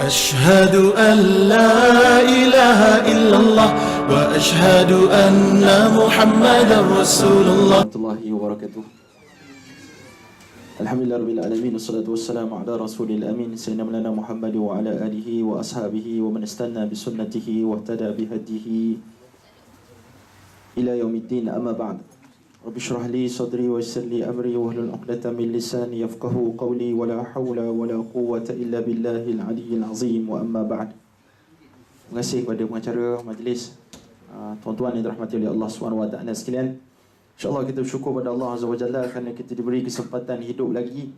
أشهد أن لا إله إلا الله وأشهد أن محمدا رسول الله. Warahmatullahi wabarakatuh. Alhamdulillah rabbil alamin, wassalatu wassalamu ala rasulil amin sayyidina maulana Muhammad wa ala alihi wa ashabihi wa man istanna bi sunnatihi wa ihtada bi hadihi ila yaumiddin, amma ba'd. Rabbi shrah li sadri wa yassir li amri wa hlul 'uqdatam min lisani yafqahu qawli wa la hawla wa la quwwata illa billahil aliyyil azim, wa amma ba'd. Terima kasih kepada pengacara majlis, tuan-tuan yang dirahmati oleh Allah Subhanahu wa taala sekalian. InsyaAllah kita bersyukur pada Allah Azza wa Jalla kerana kita diberi kesempatan hidup lagi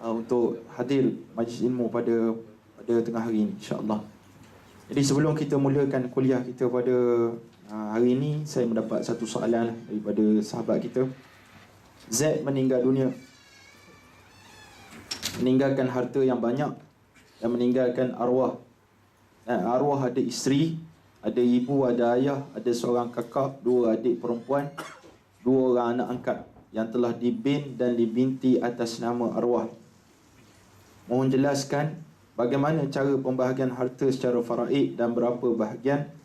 untuk hadir majlis ilmu pada tengah hari ini, insyaAllah. Jadi sebelum kita mulakan kuliah kita pada hari ini, saya mendapat satu soalan daripada sahabat kita. Z meninggal dunia, meninggalkan harta yang banyak dan meninggalkan arwah. Arwah ada isteri, ada ibu, ada ayah, ada seorang kakak, dua adik perempuan, dua orang anak angkat yang telah dibin dan dibinti atas nama arwah. Mohon jelaskan bagaimana cara pembahagian harta secara faraid dan berapa bahagian,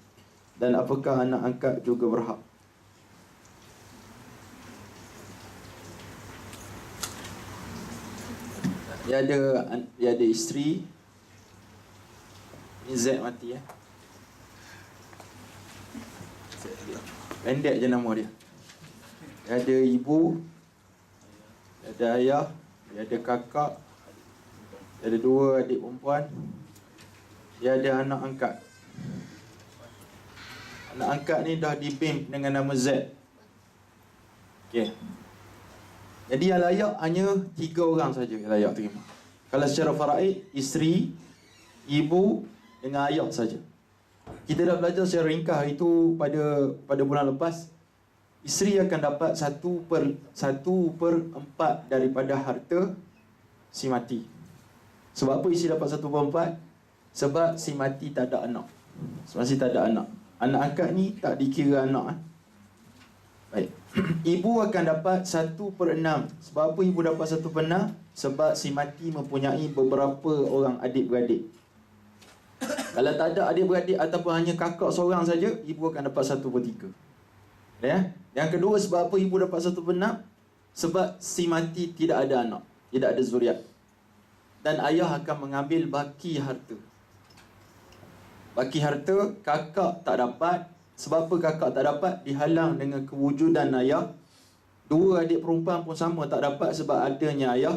dan apakah anak angkat juga berhak? Dia ada isteri. Ini Z mati ya. Pendek je nama dia. Dia ada ibu, dia ada ayah, dia ada kakak, dia ada dua adik perempuan, dia ada anak angkat. Anak angkat ni dah dibim dengan nama Z. Okey. Jadi yang layak hanya 3 orang saja yang layak terima. Kalau secara faraid, isteri, ibu dengan ayah saja. Kita dah belajar secara ringkas itu pada bulan lepas. Isteri akan dapat 1/4 daripada harta si mati. Sebab apa isteri dapat 1/4? Sebab si mati tak ada anak. Masih tak ada anak. Anak angkat ni tak dikira anak. Baik. Ibu akan dapat 1/6. Sebab apa ibu dapat 1/6? Sebab si mati mempunyai beberapa orang adik-beradik. Kalau tak ada adik-beradik ataupun hanya kakak seorang saja, ibu akan dapat 1/3. Ya? Yang kedua, sebab apa ibu dapat 1/6? Sebab si mati tidak ada anak, tidak ada zuriat. Dan ayah akan mengambil baki harta. Baki harta kakak tak dapat. Sebab apa kakak tak dapat? Dihalang dengan kewujudan ayah. Dua adik perempuan pun sama tak dapat sebab adanya ayah.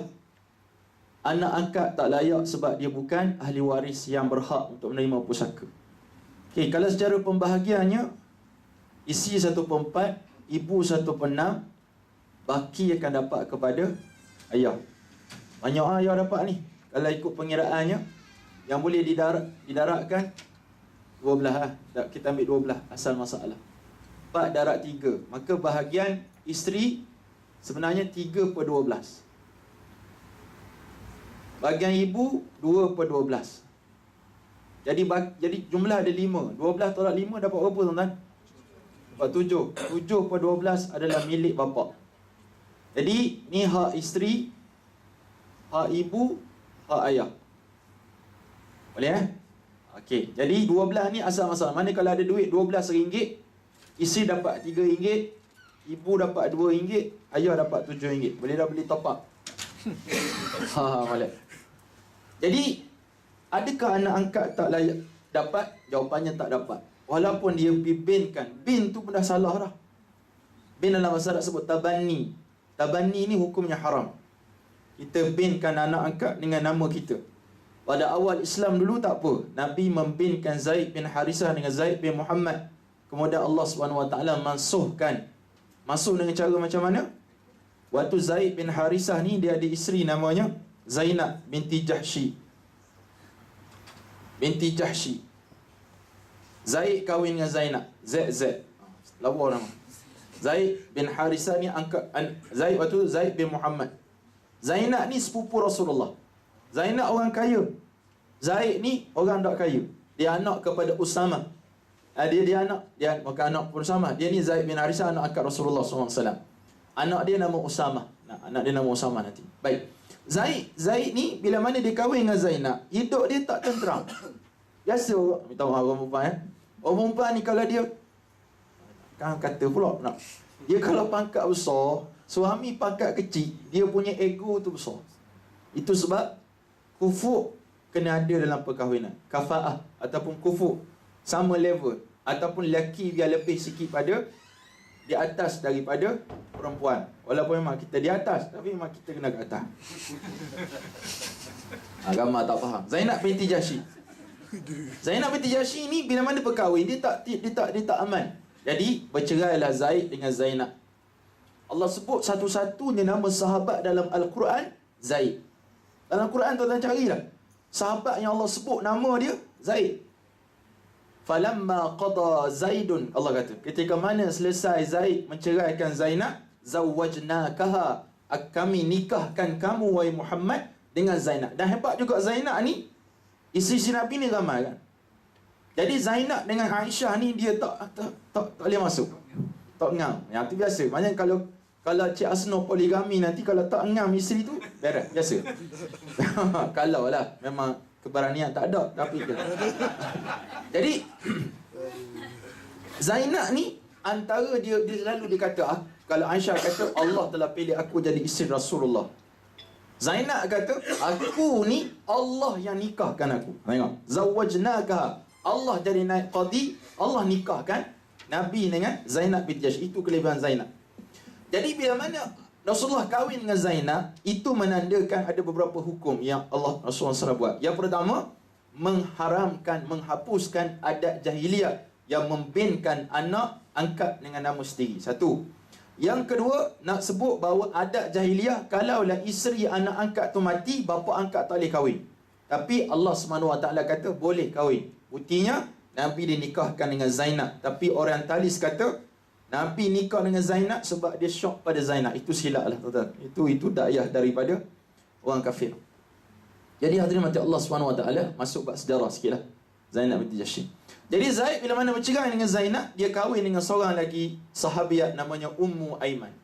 Anak angkat tak layak sebab dia bukan ahli waris yang berhak untuk menerima pusaka. Okey, kalau secara pembahagiannya, isi 1/4, ibu 1/6, baki akan dapat kepada ayah. Banyak ayah dapat ni. Kalau ikut pengiraannya, yang boleh didaratkan 12 lah. Kita ambil 12 asal masalah. 4 darat 3. Maka bahagian isteri sebenarnya 3/12. Bahagian ibu 2/12. Jadi jumlah ada 5. 12 tolak 5 dapat berapa tuan-tuan? Dapat 7. 7/12 adalah milik bapa. Jadi ni hak isteri, hak ibu, hak ayah. Boleh Okey. Jadi 12 ni asal masalah. Mana kalau ada duit 12 ringgit, isteri dapat 3 ringgit, ibu dapat 2 ringgit, ayah dapat 7 ringgit. Boleh dah beli top up. Malak. Jadi adakah anak angkat tak layak dapat? Jawapannya tak dapat. Walaupun dia dibinkan. Bin tu pun dah salah dah. Bin dalam bahasa Arab sebut tabani. Tabani ni hukumnya haram. Kita binkan anak angkat dengan nama kita. Pada awal Islam dulu tak apa. Nabi membinkan Zaid bin Harisah dengan Zaid bin Muhammad. Kemudian Allah SWT mansuhkan. Mansuh dengan cara macam mana? Waktu Zaid bin Harisah ni dia ada isteri namanya Zainab binti Jahshi. Zaid kahwin dengan Zainab. Z. Lawa nama. Zaid bin Harisah ni Zaid bin Muhammad. Zainab ni sepupu Rasulullah. Zainab orang kaya. Zaid ni orang tak kaya. Dia anak kepada Usama. Dia bukan anak Usama. Dia ni Zaid bin Harisah, anak angkat Rasulullah SAW. Anak dia nama Usama. Anak dia nama Usama nanti. Baik. Zaid ni bila mana dia kahwin dengan Zainab, hidup dia tak tenteram. Biasa minta maaf orang perempuan orang perempuan ni kalau dia kan kata pula nak, dia kalau pangkat besar, suami pangkat kecil, dia punya ego tu besar. Itu sebab kufuk kena ada dalam perkahwinan. Kafaah ataupun kufuk sama level, ataupun lelaki biar lebih sikit pada di atas daripada perempuan. Walaupun memang kita di atas, tapi memang kita kena ke atas. Ramai tak faham. Zainab binti Jahsy. Zainab binti Jahsy ni bila mana berkahwin, dia tak aman. Jadi bercerailah Zaid dengan Zainab. Allah sebut satu-satunya nama sahabat dalam Al-Quran Zaid. Dalam Quran tuan-tuan carilah sahabat yang Allah sebut nama dia Zaid. Falamma qada Zaidun, Allah kata, ketika mana selesai Zaid menceraikan Zainab, zawwajnakaha, kami nikahkan kamu wahai Muhammad dengan Zainab. Dan hebat juga Zainab ni, isteri Nabi ni ramai kan. Jadi Zainab dengan Aisyah ni dia tak boleh masuk. Tak ngam. Yang tu biasa. Maknanya kalau Cik Asno poligami nanti kalau tak ngam isteri tu, beres, biasa. Kalau lah memang keberanian tak ada, tapi jadi Zainab ni antara dia selalu dia kata, kalau Aisyah kata Allah telah pilih aku jadi isteri Rasulullah, Zainab kata aku ni Allah yang nikahkan aku. Tengok, zawwajnaka, Allah jadi naik qadi, Allah nikahkan Nabi dengan Zainab binti Jahsy. Itu kelebihan Zainab. Jadi bila mana Rasulullah kahwin dengan Zainab, itu menandakan ada beberapa hukum yang Rasulullah SAW buat. Yang pertama, mengharamkan, menghapuskan adat jahiliah yang membinkan anak angkat dengan nama sendiri. Satu. Yang kedua, nak sebut bahawa adat jahiliah, kalaulah isteri anak angkat tu mati, bapa angkat tak boleh kahwin. Tapi Allah SWT kata boleh kahwin. Buktinya Nabi dinikahkan dengan Zainab. Tapi orientalis kata Nabi nikah dengan Zainab sebab dia syok pada Zainab. Itu silap lah tuan-tuan. Itu dakwah daripada orang kafir. Jadi hadirin mati Allah SWT, masuk bab sejarah sikit lah Zainab binti Jahsy. Jadi Zaid bila mana bercerai dengan Zainab, dia kahwin dengan seorang lagi sahabiat namanya Ummu Aiman.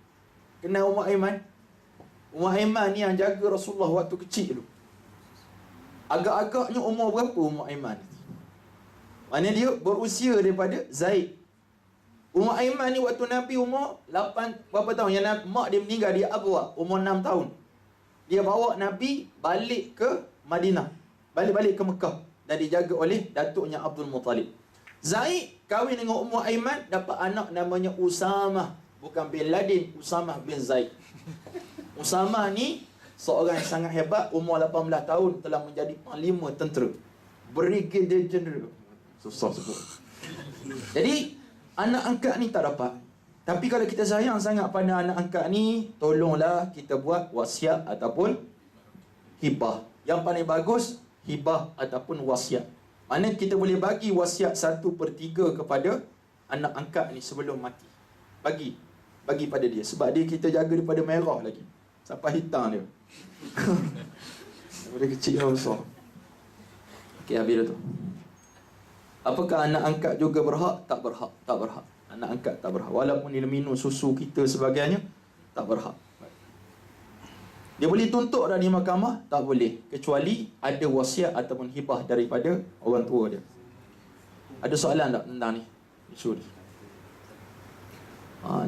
Kenal Ummu Aiman? Ummu Aiman ni yang jaga Rasulullah waktu kecil dulu. Agak-agaknya umur berapa Ummu Aiman? Mana dia berusia daripada Zaid. Ummu Aiman ni waktu Nabi umur 8 berapa tahun, yang mak dia meninggal, dia Abwa, umur 6 tahun. Dia bawa Nabi balik ke Madinah, balik ke Mekah, dan dijaga oleh datuknya Abdul Muttalib. Zaid kahwin dengan Ummu Aiman, dapat anak namanya Usamah. Bukan bin Laden, Usamah bin Zaid. Usamah ni seorang yang sangat hebat, umur 18 tahun telah menjadi panglima tentera, Brigadier General. Susah sebut. Jadi anak angkat ni tak dapat. Tapi kalau kita sayang sangat pada anak angkat ni, tolonglah kita buat wasiat ataupun hibah. Yang paling bagus hibah ataupun wasiat. Mana kita boleh bagi wasiat 1/3 kepada anak angkat ni sebelum mati. Bagi pada dia. Sebab dia kita jaga daripada merah lagi sampai hitam dia. Daripada kecil dan besar. Okey, habis dah tu. Apakah anak angkat juga berhak? Tak berhak. Tak berhak. Anak angkat tak berhak. Walaupun dia minum susu kita sebagainya, tak berhak. Dia boleh tuntut dah di mahkamah? Tak boleh. Kecuali ada wasiat ataupun hibah daripada orang tua dia. Ada soalan tak tentang ni? Isu ni.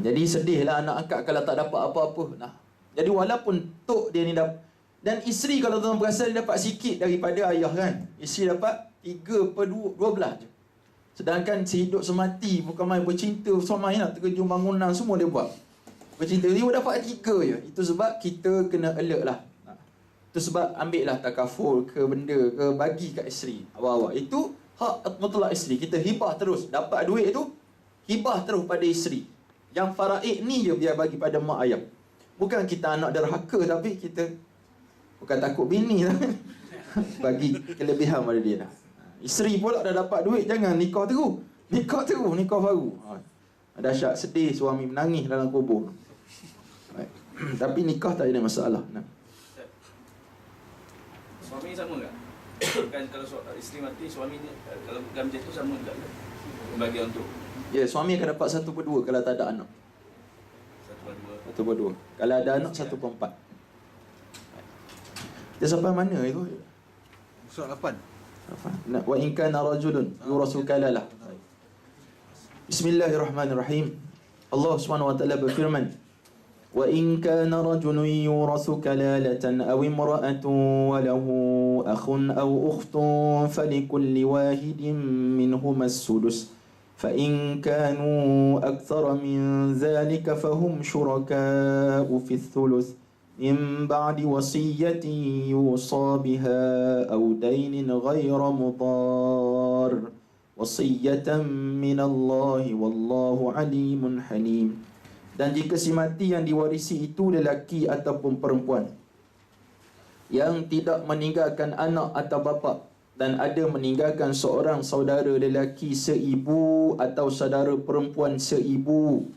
Jadi sedihlah anak angkat kalau tak dapat apa-apa. Jadi walaupun tok dia ni dapat, dan isteri kalau tuan-tuan perasan dia dapat sikit daripada ayah kan. Isteri dapat 3/12 je. Sedangkan sehidup semati, bukan main bercinta sama main nak terjun bangunan semua dia buat. Bercinta dia dapat 3 je. Itu sebab kita kena alert lah. Itu sebab ambil lah takaful ke benda ke, bagi kat isteri awal-awal. Itu hak mutlak isteri. Kita hibah terus. Dapat duit tu, hibah terus pada isteri. Yang faraid ni je biar bagi pada mak ayah. Bukan kita anak derhaka, tapi kita bukan takut bini tapi bagi kelebihan pada dia dah. Isteri pula dah dapat duit, jangan nikah terus. Nikah baru. Dahsyat, sedih suami menangis dalam kubur. Tapi nikah tak ada masalah. Suami sama tak? Kan kalau isteri mati, suami ni kalau dalam macam tu sama tak? Bagi untuk Ya, suami akan dapat 1/2 kalau tak ada anak. 1/2. 1/2. Kalau ada anak 1/4. Kita sampai mana itu? Surah 8. Wa in kana rajulun yurasu kalalah. Bismillahirrahmanirrahim. Allah Subhanahu wa taala berfirman, wa in kana rajulun yurasu kalalatan aw imra'atun wa lahu akhun aw ukhtun falikulli wahidin minhum as-sudus fa in kanu akthara min dhalika fahum syuraka'u fi ath-thuluth min ba'di wasiyatin yusa biha aw daynin ghayra mudar wasiyatan min Allah wallahu alimun halim. Dan jika si mati yang diwarisi itu lelaki ataupun perempuan yang tidak meninggalkan anak atau bapa dan ada meninggalkan seorang saudara lelaki seibu atau saudara perempuan seibu,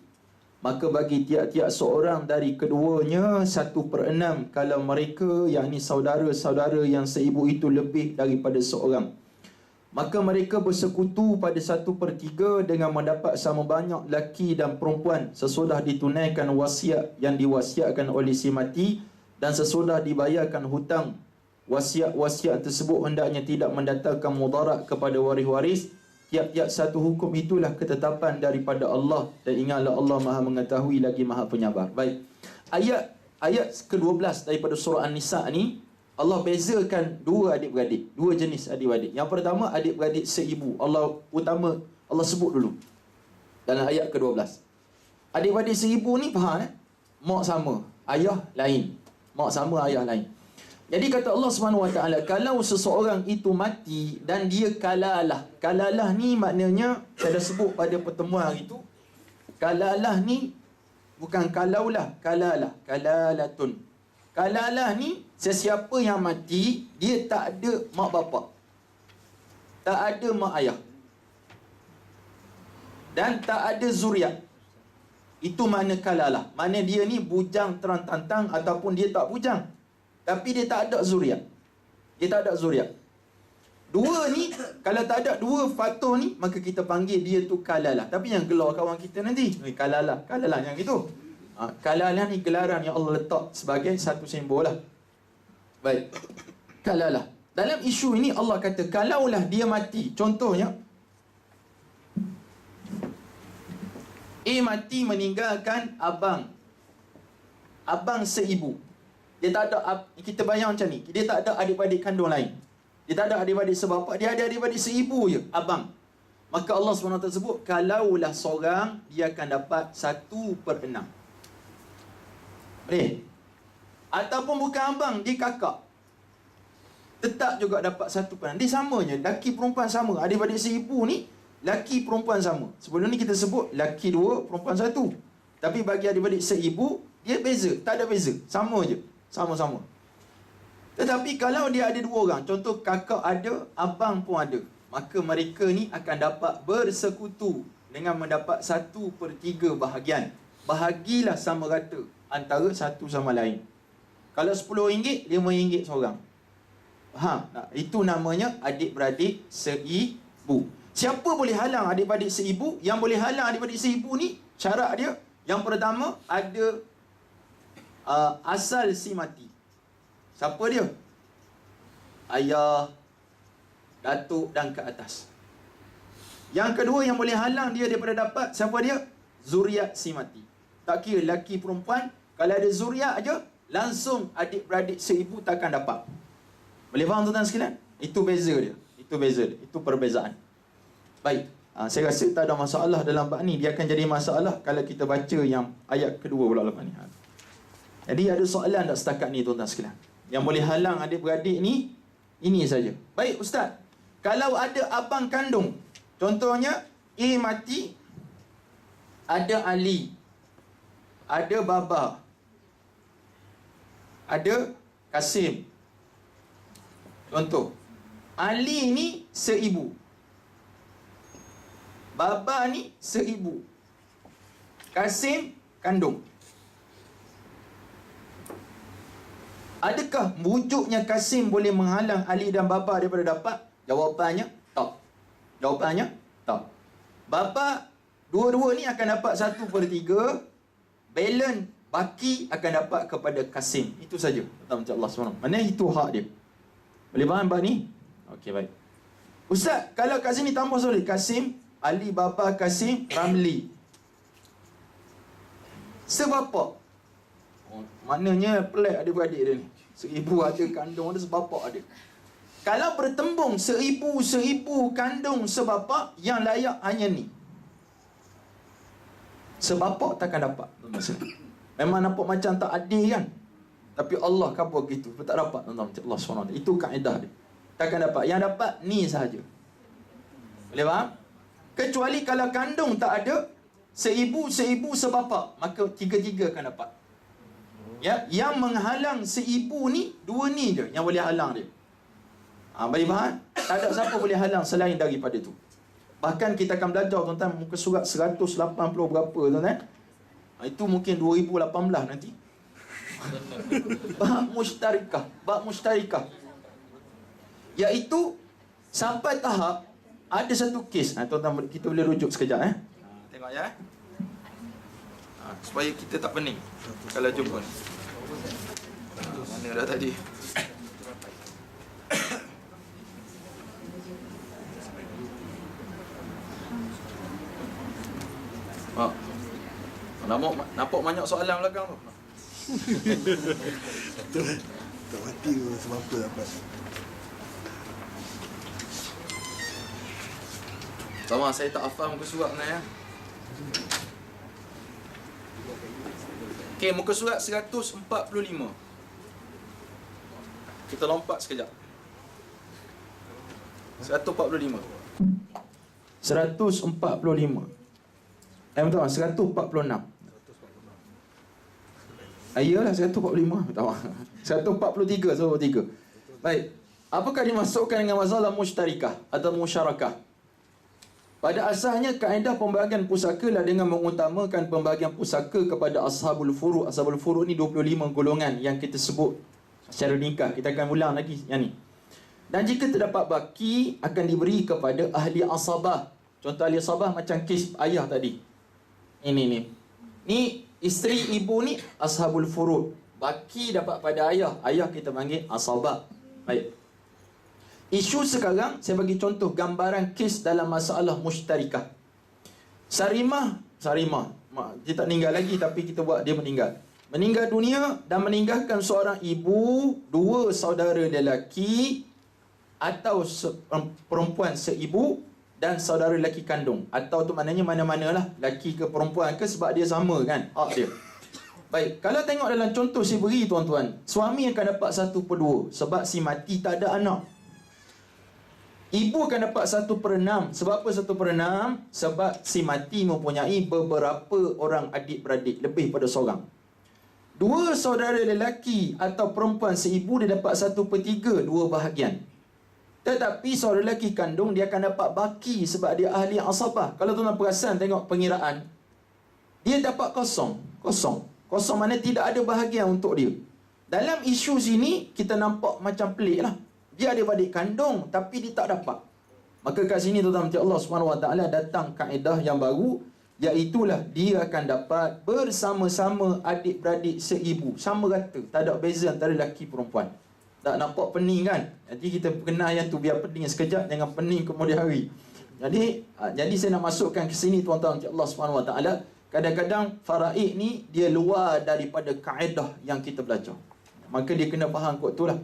maka bagi tiap-tiap seorang dari keduanya 1/6 kalau mereka, yakni saudara-saudara yang seibu itu lebih daripada seorang. Maka mereka bersekutu pada 1/3 dengan mendapat sama banyak laki dan perempuan sesudah ditunaikan wasiat yang diwasiatkan oleh si mati dan sesudah dibayarkan hutang. Wasiat-wasiat tersebut hendaknya tidak mendatangkan mudarat kepada waris-waris. Tiap-tiap satu hukum itulah ketetapan daripada Allah, dan ingatlah Allah Maha mengetahui lagi Maha penyabar. Baik. Ayat ke-12 daripada surah An-Nisa ni, Allah bezakan dua adik-beradik, dua jenis adik-beradik. Yang pertama adik-beradik seibu. Allah sebut dulu dalam ayat ke-12. Adik-beradik seibu ni faham mak sama, ayah lain. Mak sama, ayah lain. Jadi kata Allah Subhanahu Wa Taala, kalau seseorang itu mati dan dia kalalah. Kalalah ni maknanya saya dah sebut pada pertemuan hari tu. Kalalah ni bukan kalaulah, kalalah, kalalatun. Kalalah ni sesiapa yang mati, dia tak ada mak bapak, tak ada mak ayah, dan tak ada zuriat. Itu makna kalalah. Makna dia ni bujang terang-tantang ataupun dia tak bujang, tapi dia tak ada zuriat. Dia tak ada zuriat. Dua ni, kalau tak ada dua faktor ni, maka kita panggil dia tu kalalah. Tapi yang gelar kawan kita nanti, kalalah yang itu. Kalalah ni gelaran yang Allah letak sebagai satu simbol lah. Baik. Kalalah. Dalam isu ini Allah kata, kalaulah dia mati, contohnya mati meninggalkan abang seibu. Dia tak ada, kita bayang macam ni, dia tak ada adik-adik kandung lain, dia tak ada adik-adik sebapa, dia ada adik-adik seibu je, abang. Maka Allah SWT sebut, kalaulah seorang, dia akan dapat 1/6. Boleh? Ataupun bukan abang, dia kakak, tetap juga dapat 1/6. Dia sama je, laki perempuan sama. Adik-adik seibu ni laki perempuan sama. Sebelum ni kita sebut laki 2, perempuan 1. Tapi bagi adik-adik seibu, dia beza, tak ada beza, sama je, sama-sama. Tetapi kalau dia ada 2 orang, contoh kakak ada, abang pun ada, maka mereka ni akan dapat bersekutu dengan mendapat 1/3 bahagian. Bahagilah sama rata antara satu sama lain. Kalau RM10, RM5 seorang. Faham? Itu namanya adik-beradik seibu. Siapa boleh halang adik-beradik seibu? Yang boleh halang adik-beradik seibu ni, syarat dia, yang pertama, ada asal si mati. Siapa dia? Ayah, datuk dan ke atas. Yang kedua yang boleh halang dia daripada dapat, siapa dia? Zuriat si mati. Tak kira laki perempuan, kalau ada zuriat aja, langsung adik-beradik seibu takkan dapat. Boleh faham tuan-tuan sekalian? Itu beza dia. Itu perbezaan. Baik. Saya rasa tak ada masalah dalam bab ni. Dia akan jadi masalah kalau kita baca yang ayat kedua pula lepas ni. Jadi ada soalan tak setakat ni tuan-tuan sekalian? Yang boleh halang adik-beradik ni, ini saja. Baik Ustaz, kalau ada abang kandung, contohnya mati, ada Ali, ada Baba, ada Kasim. Contoh, Ali ni seibu, Baba ni seibu, Kasim kandung. Adakah wujudnya Kasim boleh menghalang Ali dan Baba daripada dapat? Jawapannya tak. Baba dua-dua ni akan dapat 1/3. Balance baki akan dapat kepada Kasim. Itu saja. Macam Allah SWT. Mana itu hak dia. Boleh faham bab ni? Okey, baik. Ustaz, kalau kat sini tambah sorry, Kasim, Ali Baba Kasim, Ramli. Sebapa. Oh, maknanya pelik adik-beradik dia ni. Seibu ada, kandung ada, sebapa ada. Kalau bertembung seribu kandung sebapa, yang layak hanya ni. Sebapa takkan dapat. Memang nampak macam tak adil kan? Tapi Allah kabur gitu. Tak dapat. Allah SWT. Itu kaedah dia. Takkan dapat. Yang dapat ni sahaja. Boleh faham? Kecuali kalau kandung tak ada, seribu sebapa, maka tiga-tiga akan dapat. Ya, yang menghalang seribu ni, dua ni je yang boleh halang dia. Boleh faham? Tak ada siapa boleh halang selain daripada tu. Bahkan kita akan belajar tuan-tuan muka surat 180 berapa tuan-tuan. Itu mungkin 2018 nanti. Bab mushtarikah. Iaitu sampai tahap ada satu kes. Tuan-tuan kita boleh rujuk sekejap tengok ya. Supaya kita tak pening kalau jumpa. Mana dah tadi? Nampak banyak soalan belakang tu. Tak mati tu sebab apa dapat. Sama, saya tak hafal muka surat sebenarnya. Okey, muka surat 145. Kita lompat sekejap. 145. 145. Betul, 146. Ayalah 145. Tahu. 143, 143. Baik. Apakah dimasukkan dengan masalah musytarikah atau musyarakah? Pada asalnya kaedah pembahagian pusaka lah dengan mengutamakan pembahagian pusaka kepada ashabul furu'. Ashabul furu' ni 25 golongan yang kita sebut secara ringkas. Kita akan ulang lagi yang ni. Dan jika terdapat baki akan diberi kepada ahli asabah. Contoh ahli asabah macam kes ayah tadi. Ini. Ni isteri ibu ni ashabul furu'. Baki dapat pada ayah. Ayah kita panggil asabah. Baik. Isu sekarang, saya bagi contoh gambaran kes dalam masalah musytarikah. Sarimah, dia tak meninggal lagi tapi kita buat dia meninggal. Meninggal dunia dan meninggalkan seorang ibu, dua saudara lelaki atau perempuan seibu dan saudara lelaki kandung. Atau tu maknanya mana-manalah, lelaki ke perempuan ke, sebab dia sama kan hak dia. Baik, kalau tengok dalam contoh saya beri tuan-tuan, suami akan dapat 1/2 sebab si mati tak ada anak. Ibu akan dapat 1/6. Sebab apa 1/6? Sebab si mati mempunyai beberapa orang adik-beradik, lebih pada seorang. Dua saudara lelaki atau perempuan seibu dia dapat 1/3, 2 bahagian. Tetapi saudara lelaki kandung dia akan dapat baki sebab dia ahli asabah. Kalau tuan-tuan perasan tengok pengiraan, dia dapat kosong. Kosong mana tidak ada bahagian untuk dia. Dalam isu sini kita nampak macam pelik lah. Dia ada adik kandung tapi dia tak dapat. Maka kat sini tuan-tuan, Allah SWT datang kaedah yang baru, iaitulah dia akan dapat bersama-sama adik-beradik seibu, sama rata, tak ada beza antara lelaki perempuan. Tak nampak pening kan? Jadi kita kenal yang tu biar pening sekejap, jangan pening kemudian hari. Jadi saya nak masukkan ke sini tuan-tuan, Allah SWT, kadang-kadang faraid ni dia luar daripada kaedah yang kita belajar. Maka dia kena faham kot tu lah.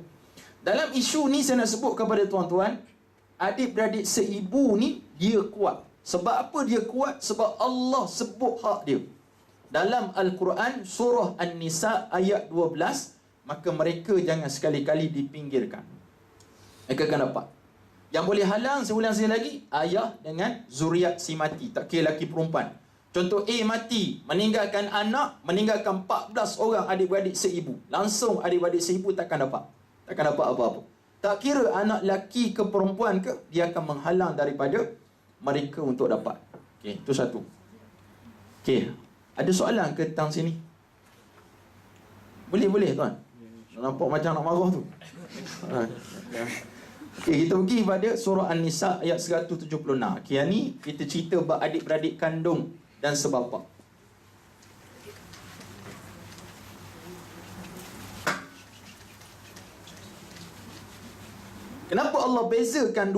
Dalam isu ni saya nak sebut kepada tuan-tuan, adik-beradik seibu ni dia kuat. Sebab apa dia kuat? Sebab Allah sebut hak dia. Dalam Al-Quran surah An-Nisa ayat 12, maka mereka jangan sekali-kali dipinggirkan. Mereka akan dapat. Yang boleh halang, saya ulang sekali lagi, ayah dengan zuriat si mati, tak kira lelaki perempuan. Contoh A mati, meninggalkan anak, meninggalkan 14 orang adik-beradik seibu. Langsung adik-beradik seibu takkan dapat apa-apa. Tak kira anak lelaki ke perempuan ke, dia akan menghalang daripada mereka untuk dapat. Okey, itu satu. Okey, ada soalan ke tentang sini? Boleh tuan. Nampak macam nak marah tu. Okey, kita pergi pada surah An-Nisa ayat 176. Okey, yang ni kita cerita bab adik-beradik kandung dan sebapa. Kenapa Allah bezakan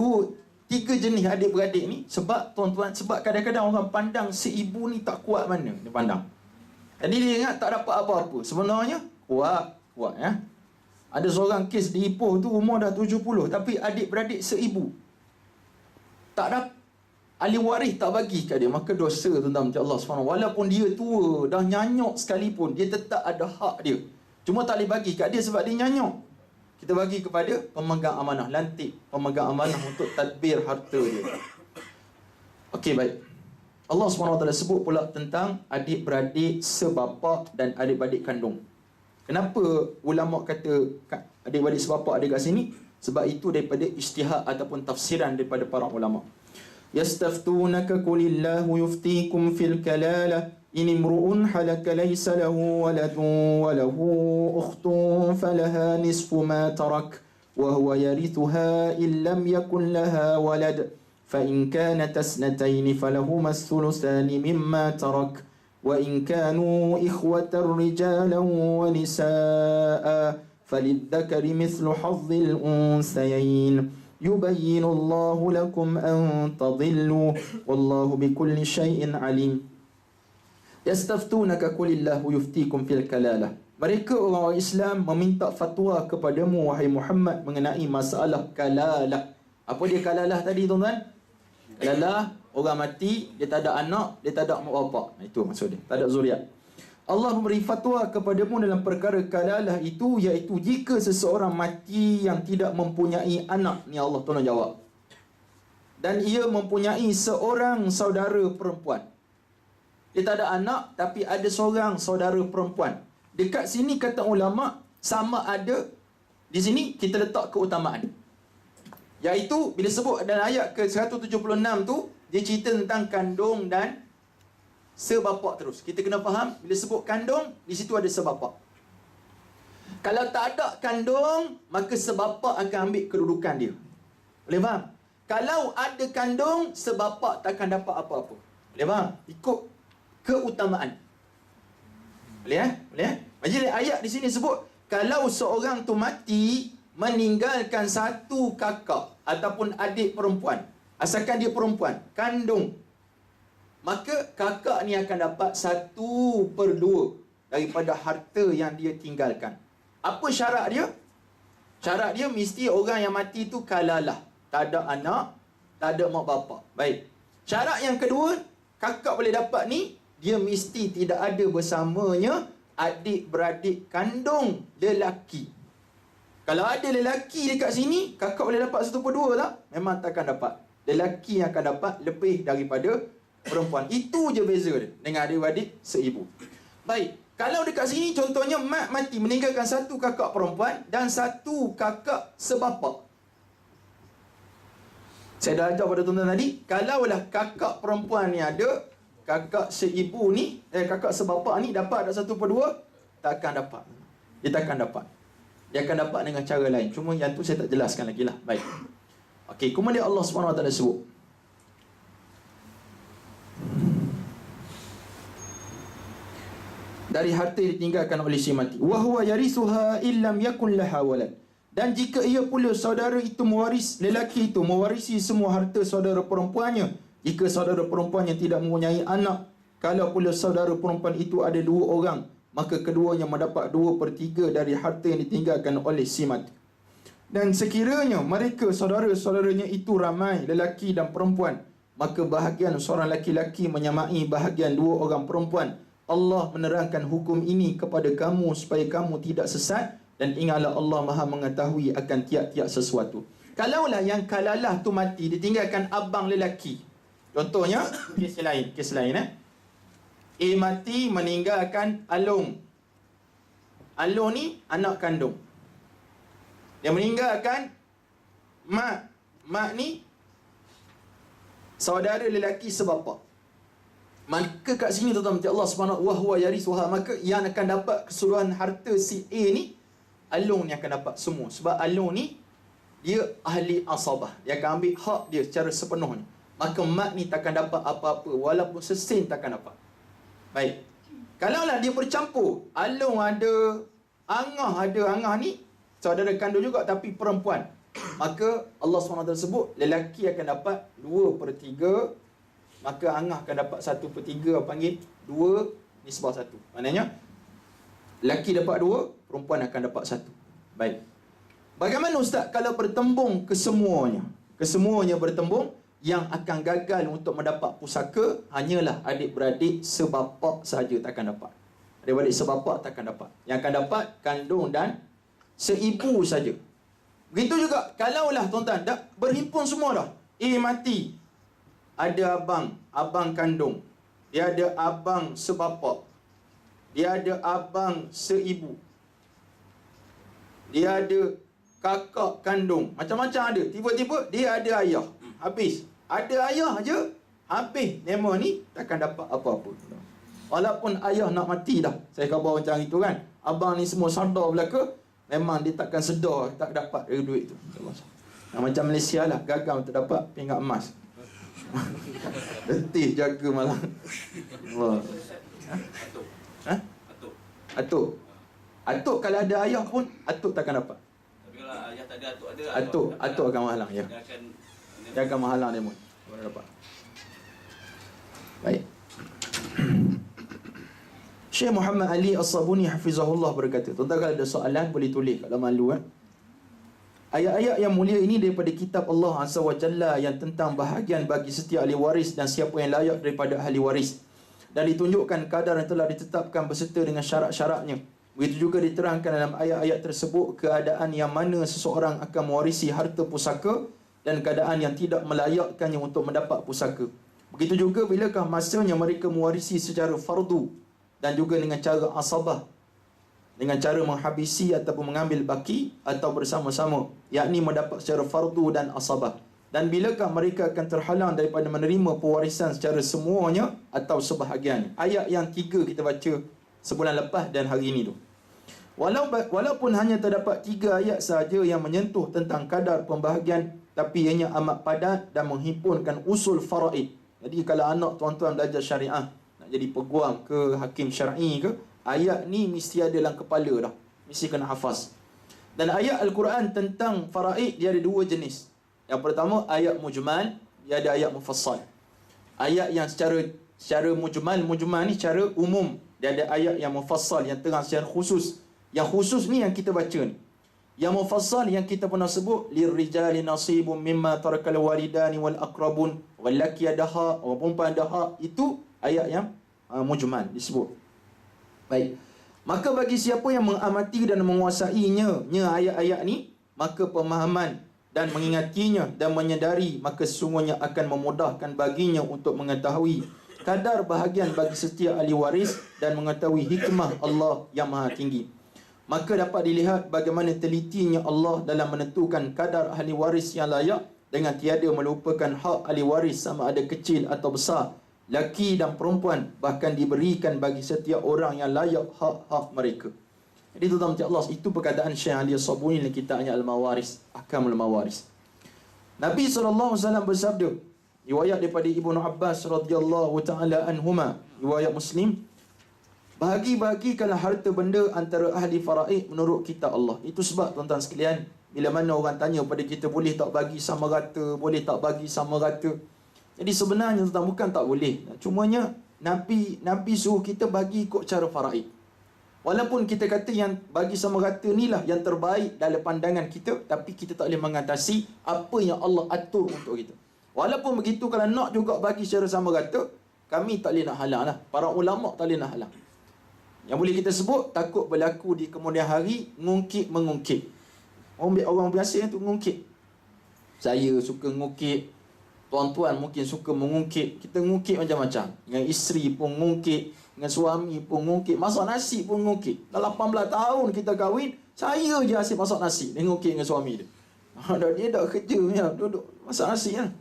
tiga jenis adik-beradik ni? Sebab tuan-tuan, sebab kadang-kadang orang pandang si ibu ni tak kuat mana dia pandang. Jadi dia ingat tak dapat apa-apa. Sebenarnya kuat ya. Ada seorang kes di Ipoh tu umur dah 70 tapi adik-beradik seibu. Tak dapat, ahli waris tak bagi kat dia, maka dosa tuan-tuan macam Allah SWT. Walaupun dia tua, dah nyanyok sekalipun, dia tetap ada hak dia. Cuma tak boleh bagi kat dia sebab dia nyanyok. Kita bagi kepada pemegang amanah, lantik pemegang amanah untuk tadbir harta dia. Okey, baik. Allah SWT sebut pula tentang adik-beradik sebapa dan adik-beradik kandung. Kenapa ulama kata adik-beradik sebapa ada kat sini? Sebab itu daripada ijtihad ataupun tafsiran daripada para ulama. Yastaftunaka qulillahu yuftikum fil kalalah in imru'un halaka laysa lahu waladun wa lahu ukhtun falaha nisfu ma tarak wa huwa yarithuha in lam yakun laha walad fa in kanat asnatayn falahuma ath-thuluthani mimma tarak wa in kanu ikhwatan rijalan wa nisaa falidhakari mithlu hazzil unsayayn yubayyinu Allahu lakum an tadhillu wallahu bikulli shay'in alim. Yastaftunaka qulillahu yuftikum fil kalalah. Mereka orang Islam meminta fatwa kepadamu wahai Muhammad mengenai masalah kalalah. Apa dia kalalah tadi tuan-tuan? Kalalah, orang mati, dia tak ada anak, dia tak ada mak bapak. Itu maksud dia, tak ada zuriat. Allah memberi fatwa kepadamu dalam perkara kalalah itu, iaitu jika seseorang mati yang tidak mempunyai anak, ni Allah tolong jawab, dan ia mempunyai seorang saudara perempuan. Dia tak ada anak tapi ada seorang saudara perempuan. Dekat sini kata ulama, sama ada di sini kita letak keutamaan. Iaitu bila sebut dalam ayat ke-176 tu, dia cerita tentang kandung dan sebapak terus. Kita kena faham, bila sebut kandung, di situ ada sebapak. Kalau tak ada kandung, maka sebapak akan ambil kedudukan dia. Boleh faham? Kalau ada kandung, sebapak takkan dapat apa-apa. Boleh faham? Ikut keutamaan. Boleh Boleh Jadi ayat di sini sebut, kalau seorang tu mati meninggalkan satu kakak ataupun adik perempuan, asalkan dia perempuan, kandung, maka kakak ni akan dapat 1/2 daripada harta yang dia tinggalkan. Apa syarat dia? Syarat dia mesti orang yang mati tu kalalah, tak ada anak, tak ada mak bapak. Baik. Syarat yang kedua, kakak boleh dapat ni, dia mesti tidak ada bersamanya adik-beradik kandung lelaki. Kalau ada lelaki dekat sini, kakak boleh dapat 1/2 tak? Memang takkan dapat. Lelaki yang akan dapat lebih daripada perempuan. Itu je beza dia dengan adik-beradik seibu. Baik. Kalau dekat sini contohnya mak mati meninggalkan satu kakak perempuan dan satu kakak sebapak. Saya dah ajar pada tuan-tuan tadi, kalaulah kakak perempuan ni ada, kakak seibu ni, kakak sebapak ni dapat ada 1/2, takkan dapat. Dia takkan dapat. Dia akan dapat dengan cara lain. Cuma yang tu saya tak jelaskan lagi lah. Baik. Okey, kemudian Allah SWT sebut, dari harta yang ditinggalkan oleh si mati, wa huwa yarithuha illam yakun laha walad. Dan jika ia pula saudara itu mewaris, lelaki itu mewarisi semua harta saudara perempuannya, jika saudara perempuannya tidak mempunyai anak, kalau pula saudara perempuan itu ada 2 orang, maka keduanya mendapat 2/3 dari harta yang ditinggalkan oleh si mati. Dan sekiranya mereka saudara-saudaranya itu ramai, lelaki dan perempuan, maka bahagian seorang laki-laki menyamai bahagian 2 orang perempuan. Allah menerangkan hukum ini kepada kamu supaya kamu tidak sesat, dan ingatlah Allah Maha mengetahui akan tiap-tiap sesuatu. Kalaulah yang kalalah tu mati, ditinggalkan abang lelaki. Contohnya, kes lain A mati meninggalkan Along. Along ni anak kandung. Dia meninggalkan mak. Mak ni saudara lelaki sebapa. Maka kat sini tuan-tuan, Allah Subhanahu wa huwa yarithuha, maka yang akan dapat keseluruhan harta si A ni, Along ni akan dapat semua. Sebab Along ni dia ahli asabah, dia akan ambil hak dia secara sepenuhnya. Maka mak ni takkan dapat apa-apa, walaupun sesen takkan dapat. Baik. Kalaulah dia bercampur, Along ada Angah ni saudara kandung juga tapi perempuan, maka Allah SWT sebut lelaki akan dapat 2/3, maka angah akan dapat 1/3, panggil 2 nisbah 1. Maknanya lelaki dapat 2, perempuan akan dapat 1. Baik. Bagaimana Ustaz kalau bertembung kesemuanya? Kesemuanya bertembung, yang akan gagal untuk mendapat pusaka hanyalah adik-beradik sebapa saja takkan dapat. Adik-beradik sebapa takkan dapat. Yang akan dapat kandung dan seibu saja. Begitu juga kalaulah tuan-tuan dah berhimpun semua dah. Mati. Ada abang kandung. Dia ada abang sebapa. Dia ada abang seibu. Dia ada kakak kandung. Macam-macam ada. Tiba-tiba dia ada ayah. Habis. Ada ayah je, habis. Nema ni takkan dapat apa-apa. Walaupun ayah nak mati dah. Saya khabar macam itu kan. Abang ni semua sadar belaka, memang dia takkan sedar tak dapat duit tu. Macam Malaysia lah, gagal untuk dapat pingat emas. Letih jaga malam. Allah. Atuk kalau ada ayah pun, atuk takkan dapat. Tapi kalau ayah tak ada, atuk ada. Atuk akan menghalang ya. Dia akan menghalang dia pun. Dapat. Baik. Syekh Muhammad Ali As-Sabuni hafizahullah berkata, tuan-tuan kalau ada soalan boleh tulis kalau malu kan. Ayat-ayat yang mulia ini daripada kitab Allah Azza wa Jalla yang tentang bahagian bagi setiap ahli waris dan siapa yang layak daripada ahli waris. Dan ditunjukkan kadar yang telah ditetapkan berserta dengan syarat-syaratnya. Begitu juga diterangkan dalam ayat-ayat tersebut keadaan yang mana seseorang akan mewarisi harta pusaka dan keadaan yang tidak melayakkannya untuk mendapat pusaka. Begitu juga bilakah masanya mereka mewarisi secara fardu dan juga dengan cara asabah, dengan cara menghabisi ataupun mengambil baki atau bersama-sama, yakni mendapat secara fardu dan asabah. Dan bilakah mereka akan terhalang daripada menerima pewarisan secara semuanya atau sebahagiannya. Ayat yang 3 kita baca sebulan lepas dan hari ini tu. Walaupun hanya terdapat 3 ayat sahaja yang menyentuh tentang kadar pembahagian, tapi ianya amat padat dan menghimpunkan usul faraid. Jadi kalau anak tuan-tuan belajar syariah, nak jadi peguam ke, hakim syar'i ke, ayat ni mesti ada dalam kepala dah. Mesti kena hafaz. Dan ayat Al-Quran tentang faraid, dia ada 2 jenis. Yang pertama, ayat mujmal, dia ada ayat mufassal. Ayat yang secara mujmal ni secara umum. Dia ada ayat yang mufassal, yang terang secara khusus. Yang khusus ni yang kita baca ni. Yang mufassal yang kita pernah sebut, lirrijali nasibun mimma tarakal walidani wal aqrabun, wallaki adaha, orang perempuan adaha, itu ayat yang mujmal disebut. Baik. Maka bagi siapa yang mengamati dan menguasainya ayat-ayat ni, maka pemahaman dan mengingatinya dan menyedari, maka sesungguhnya akan memudahkan baginya untuk mengetahui kadar bahagian bagi setiap ahli waris dan mengetahui hikmah Allah yang maha tinggi. Maka dapat dilihat bagaimana telitinya Allah dalam menentukan kadar ahli waris yang layak dengan tiada melupakan hak ahli waris sama ada kecil atau besar, laki dan perempuan, bahkan diberikan bagi setiap orang yang layak hak-hak mereka. Jadi tuan-tuan Allah, itu perkataan Syekh Ali As-Sabuni dalam kitabnya Al-Mawaris, Ahkamul Mawaris. Nabi SAW bersabda, riwayat daripada Ibnu Abbas radhiyallahu ta'ala anhuma, riwayat Muslim, bahagi-bahagikanlah harta benda antara ahli faraid menurut kitab Allah. Itu sebab tuan-tuan sekalian, bila mana orang tanya pada kita, boleh tak bagi sama rata, boleh tak bagi sama rata. Jadi sebenarnya tuan-tuan, bukan tak boleh. Cumanya Nabi suruh kita bagi ikut cara faraid. Walaupun kita kata yang bagi sama rata ni lah yang terbaik dalam pandangan kita, tapi kita tak boleh mengatasi apa yang Allah atur untuk kita. Walaupun begitu, kalau nak juga bagi secara sama rata, kami tak boleh nak halang lah. Para ulama' tak boleh nak halang. Yang boleh kita sebut, takut berlaku di kemudian hari, ngungkit-mengungkit. Orang biasa tu ngungkit. Saya suka ngungkit, tuan-tuan mungkin suka mengungkit. Kita ngungkit macam-macam. Dengan isteri pun ngungkit, dengan suami pun ngungkit, masak nasi pun ngungkit. Dah 18 tahun kita kahwin, saya je asyik masak nasi. Dia ngungkit dengan suami dia. Dia dah kerja, ya, duduk masak nasi kan.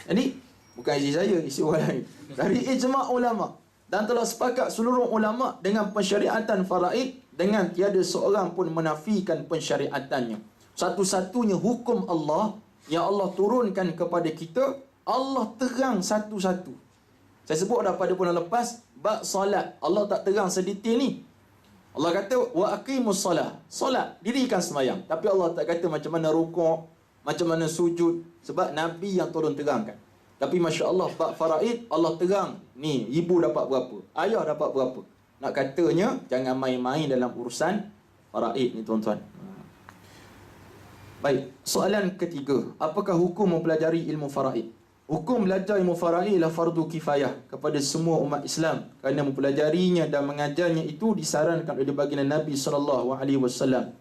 Jadi, bukan isteri saya, isteri orang lain. Dari ijma' ulama'. Dan telah sepakat seluruh ulama' dengan pensyariatan faraid, dengan tiada seorang pun menafikan pensyariatannya. Satu-satunya hukum Allah yang Allah turunkan kepada kita, Allah terang satu-satu. Saya sebut dah pada bulan lepas, bab solat, Allah tak terang sedetail ni. Allah kata, wa aqimus solat. Solat, dirikan sembahyang. Tapi Allah tak kata macam mana rukuk, macam mana sujud, sebab Nabi yang tolong terangkan. Tapi Masya Allah, bab faraid Allah terang, ni ibu dapat berapa, ayah dapat berapa. Nak katanya jangan main-main dalam urusan faraid ni tuan-tuan. Baik, soalan ketiga, apakah hukum mempelajari ilmu faraid? Hukum belajar ilmu faraid ialah fardu kifayah kepada semua umat Islam, kerana mempelajarinya dan mengajarnya itu disarankan oleh baginda Nabi SAW.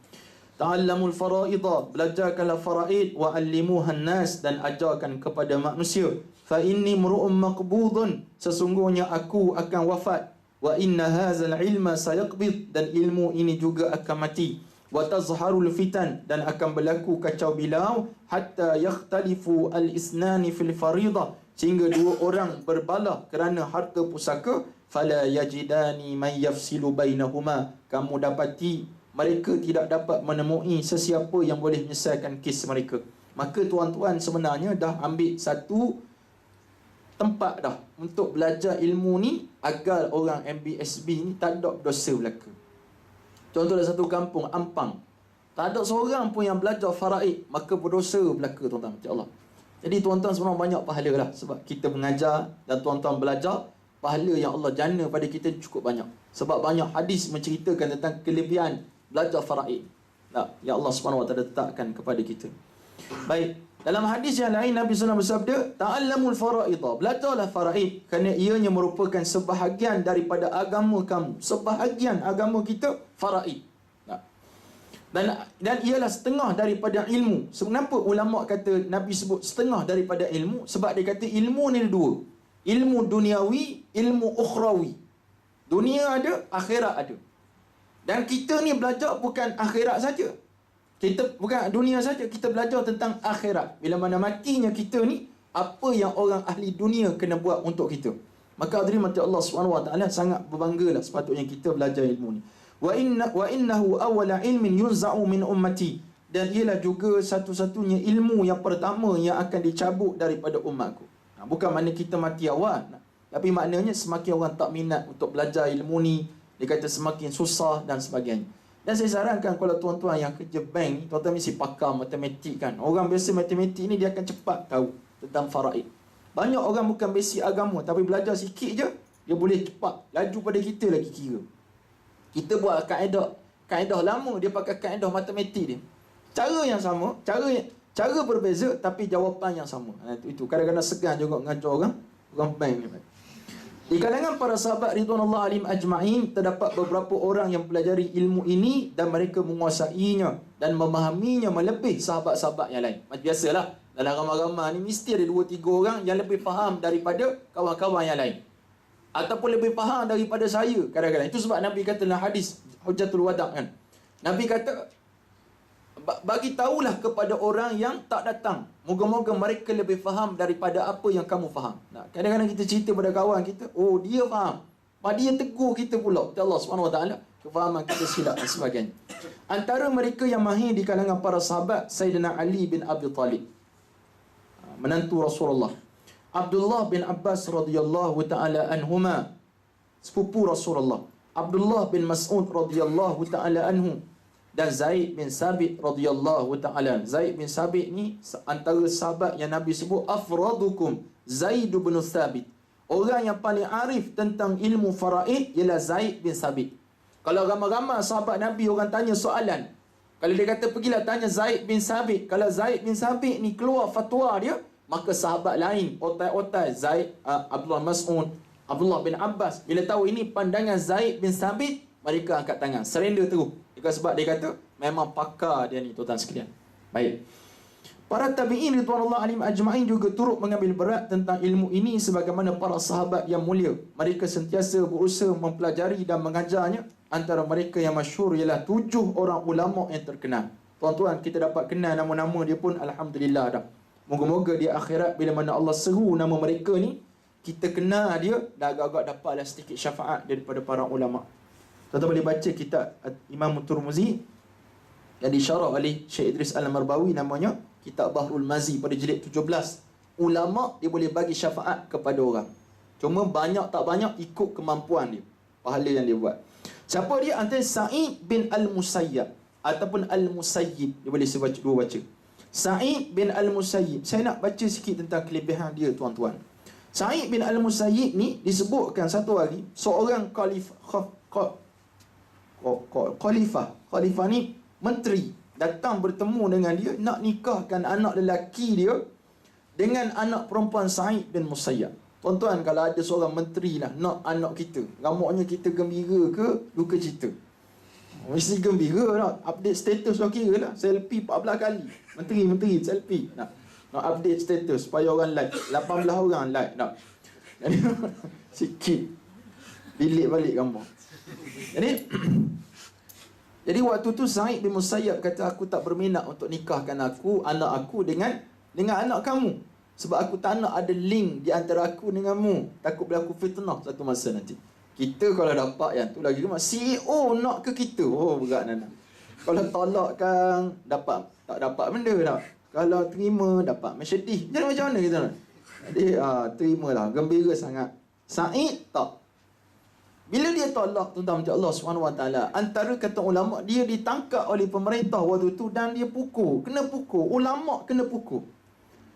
Ta'allamul faraidah, belajarkanlah faraid, wa'allimuhan nas, dan ajarkan kepada manusia. Fa inni mru'un maqbudun, sesungguhnya aku akan wafat. Wa inna hadzal ilma sayaqbid, dan ilmu ini juga akan mati. Wa tazharul fitan, dan akan berlaku kacau bilau, hatta yakhtalifu al-isnani fil faridah, sehingga dua orang berbalah kerana harta pusaka. Fala yajidani man yafsilu bainahuma, kamu dapati mereka tidak dapat menemui sesiapa yang boleh menyelesaikan kes mereka. Maka tuan-tuan sebenarnya dah ambil satu tempat dah untuk belajar ilmu ni, agar orang MBSB ni tak ada dosa belaka. Contoh dalam satu kampung Ampang, tak ada seorang pun yang belajar faraid, maka berdosa belaka tuan-tuan, insya-Allah. Jadi tuan-tuan sebenarnya banyak pahala lah, sebab kita mengajar dan tuan-tuan belajar, pahala yang Allah jana pada kita cukup banyak. Sebab banyak hadis menceritakan tentang kelebihan belajar faraid. Nah, ya Allah Subhanahu wa taala letakkan kepada kita. Baik, dalam hadis yang lain Nabi SAW bersabda, ta'allamul faraidah, belajarlah faraid, kerana ianya merupakan sebahagian daripada agama kamu. Sebahagian agama kita faraid. Nah, dan ialah setengah daripada ilmu. Kenapa ulama kata Nabi sebut setengah daripada ilmu? Sebab dia kata ilmu ni ada dua, ilmu duniawi, ilmu ukhrawi. Dunia ada, akhirat ada. Dan kita ni belajar bukan akhirat saja. Kita bukan dunia saja, kita belajar tentang akhirat. Bila mana matinya kita ni, apa yang orang ahli dunia kena buat untuk kita. Maka hadirin mati Allah SWT sangat berbanggalah sepatutnya kita belajar ilmu ni. Wa innahu awwala ilmin yunza'u min ummati, dan ialah juga satu-satunya ilmu yang pertama yang akan dicabut daripada umatku. Bukan makna kita mati awal, tapi maknanya semakin orang tak minat untuk belajar ilmu ni, dia kata semakin susah dan sebagainya. Dan saya sarankan kalau tuan-tuan yang kerja bank ni, tuan-tuan mesti pakar matematik kan. Orang biasa matematik ni dia akan cepat tahu tentang faraid. Banyak orang bukan basic agama, tapi belajar sikit je, dia boleh cepat laju pada kita lagi kira. Kita buat kaedah lama, dia pakai kaedah matematik dia. Cara yang sama, cara berbeza, tapi jawapan yang sama. Itu kadang-kadang segan juga mengajar orang bank ni. Di kalangan para sahabat ridwanullah alim ajma'in, terdapat beberapa orang yang pelajari ilmu ini dan mereka menguasainya dan memahaminya melebihi sahabat-sahabat yang lain. Macam biasalah, dalam ramai-ramai ni mesti ada 2-3 orang yang lebih faham daripada kawan-kawan yang lain, ataupun lebih faham daripada saya kadang-kadang. Itu sebab Nabi kata dalam hadis Hujjatul Wada' kan, Nabi kata, bagi tahulah kepada orang yang tak datang, moga-moga mereka lebih faham daripada apa yang kamu faham. Nah, kadang-kadang kita cerita pada kawan kita, oh dia faham, dia tegur kita pula. Allah SWT, kefahaman kita silap dan sebagainya. Antara mereka yang mahir di kalangan para sahabat, Sayyidina Ali bin Abi Talib, menantu Rasulullah, Abdullah bin Abbas radhiyallahu ta'ala anhuma, sepupu Rasulullah, Abdullah bin Mas'ud radhiyallahu ta'ala anhu, dan Zaid bin Sabit radhiyallahu ta'ala. Zaid bin Sabit ni antara sahabat yang Nabi sebut afradukum Zaid bin Sabit. Orang yang paling arif tentang ilmu faraid ialah Zaid bin Sabit. Kalau ramai-ramai sahabat Nabi orang tanya soalan, kalau dia kata pergilah tanya Zaid bin Sabit, kalau Zaid bin Sabit ni keluar fatwa dia, maka sahabat lain otai-otai Zaid, Abdullah Mas'ud, Abdullah bin Abbas, bila tahu ini pandangan Zaid bin Sabit, mereka angkat tangan, surrender terus. Sebab dia kata memang pakar dia ni tuan-tuan sekalian. Baik. Para tabi'in ridwanullah alim ajma'in juga turut mengambil berat tentang ilmu ini sebagaimana para sahabat yang mulia. Mereka sentiasa berusaha mempelajari dan mengajarnya. Antara mereka yang masyhur ialah 7 orang ulama yang terkenal. Tuan-tuan, kita dapat kenal nama-nama dia pun alhamdulillah dah. Moga-moga di akhirat bila mana Allah seru nama mereka ni, kita kenal dia, dah agak-agak dapatlah sedikit syafaat daripada para ulama. Tuan-tuan boleh baca kitab Imam Turmuzi yang disyarah oleh Syekh Idris Al-Marbawi, namanya kitab Bahrul Mazi, pada jilid 17. Ulama dia boleh bagi syafaat kepada orang, cuma banyak tak banyak ikut kemampuan dia, pahala yang dia buat. Siapa dia? Antara Sa'id bin Al-Musayyab ataupun Al-Musayyib, dia boleh dua baca. Sa'id bin Al-Musayyib. Saya nak baca sikit tentang kelebihan dia, tuan-tuan. Sa'id bin Al-Musayyib ni disebutkan satu hari seorang khalifah ni menteri datang bertemu dengan dia nak nikahkan anak lelaki dia dengan anak perempuan Sa'id bin Musayyab. Tuan-tuan, kalau ada seorang menteri lah nak anak kita, ramuknya kita gembira ke duka cita? Mesti gembira lah. Update status dah kira lah. Selfie 14 kali. Menteri selfie. Nak update status supaya orang like. 18 orang like. Nak. Jadi sikit. Delete balik gambar. Jadi waktu tu Sa'id bin Musayyab kata, aku tak berminat untuk nikahkan anak aku dengan anak kamu. Sebab aku tak nak ada link di antara aku denganmu. Takut berlaku fitnah satu masa nanti. Kita kalau dapat yang tu lagi CEO nak ke kita. Oh, berat Nana. Kalau tolak kan tak dapat benda tak. Kalau terima dapat sedih. Jadi macam mana kita nak? Jadi terimalah, gembira sangat. Sa'id tak. Bila dia tolak, tuan-tuan macam Allah SWT, antara kata ulama, dia ditangkap oleh pemerintah waktu tu dan dia pukul. Kena pukul. Ulama kena pukul.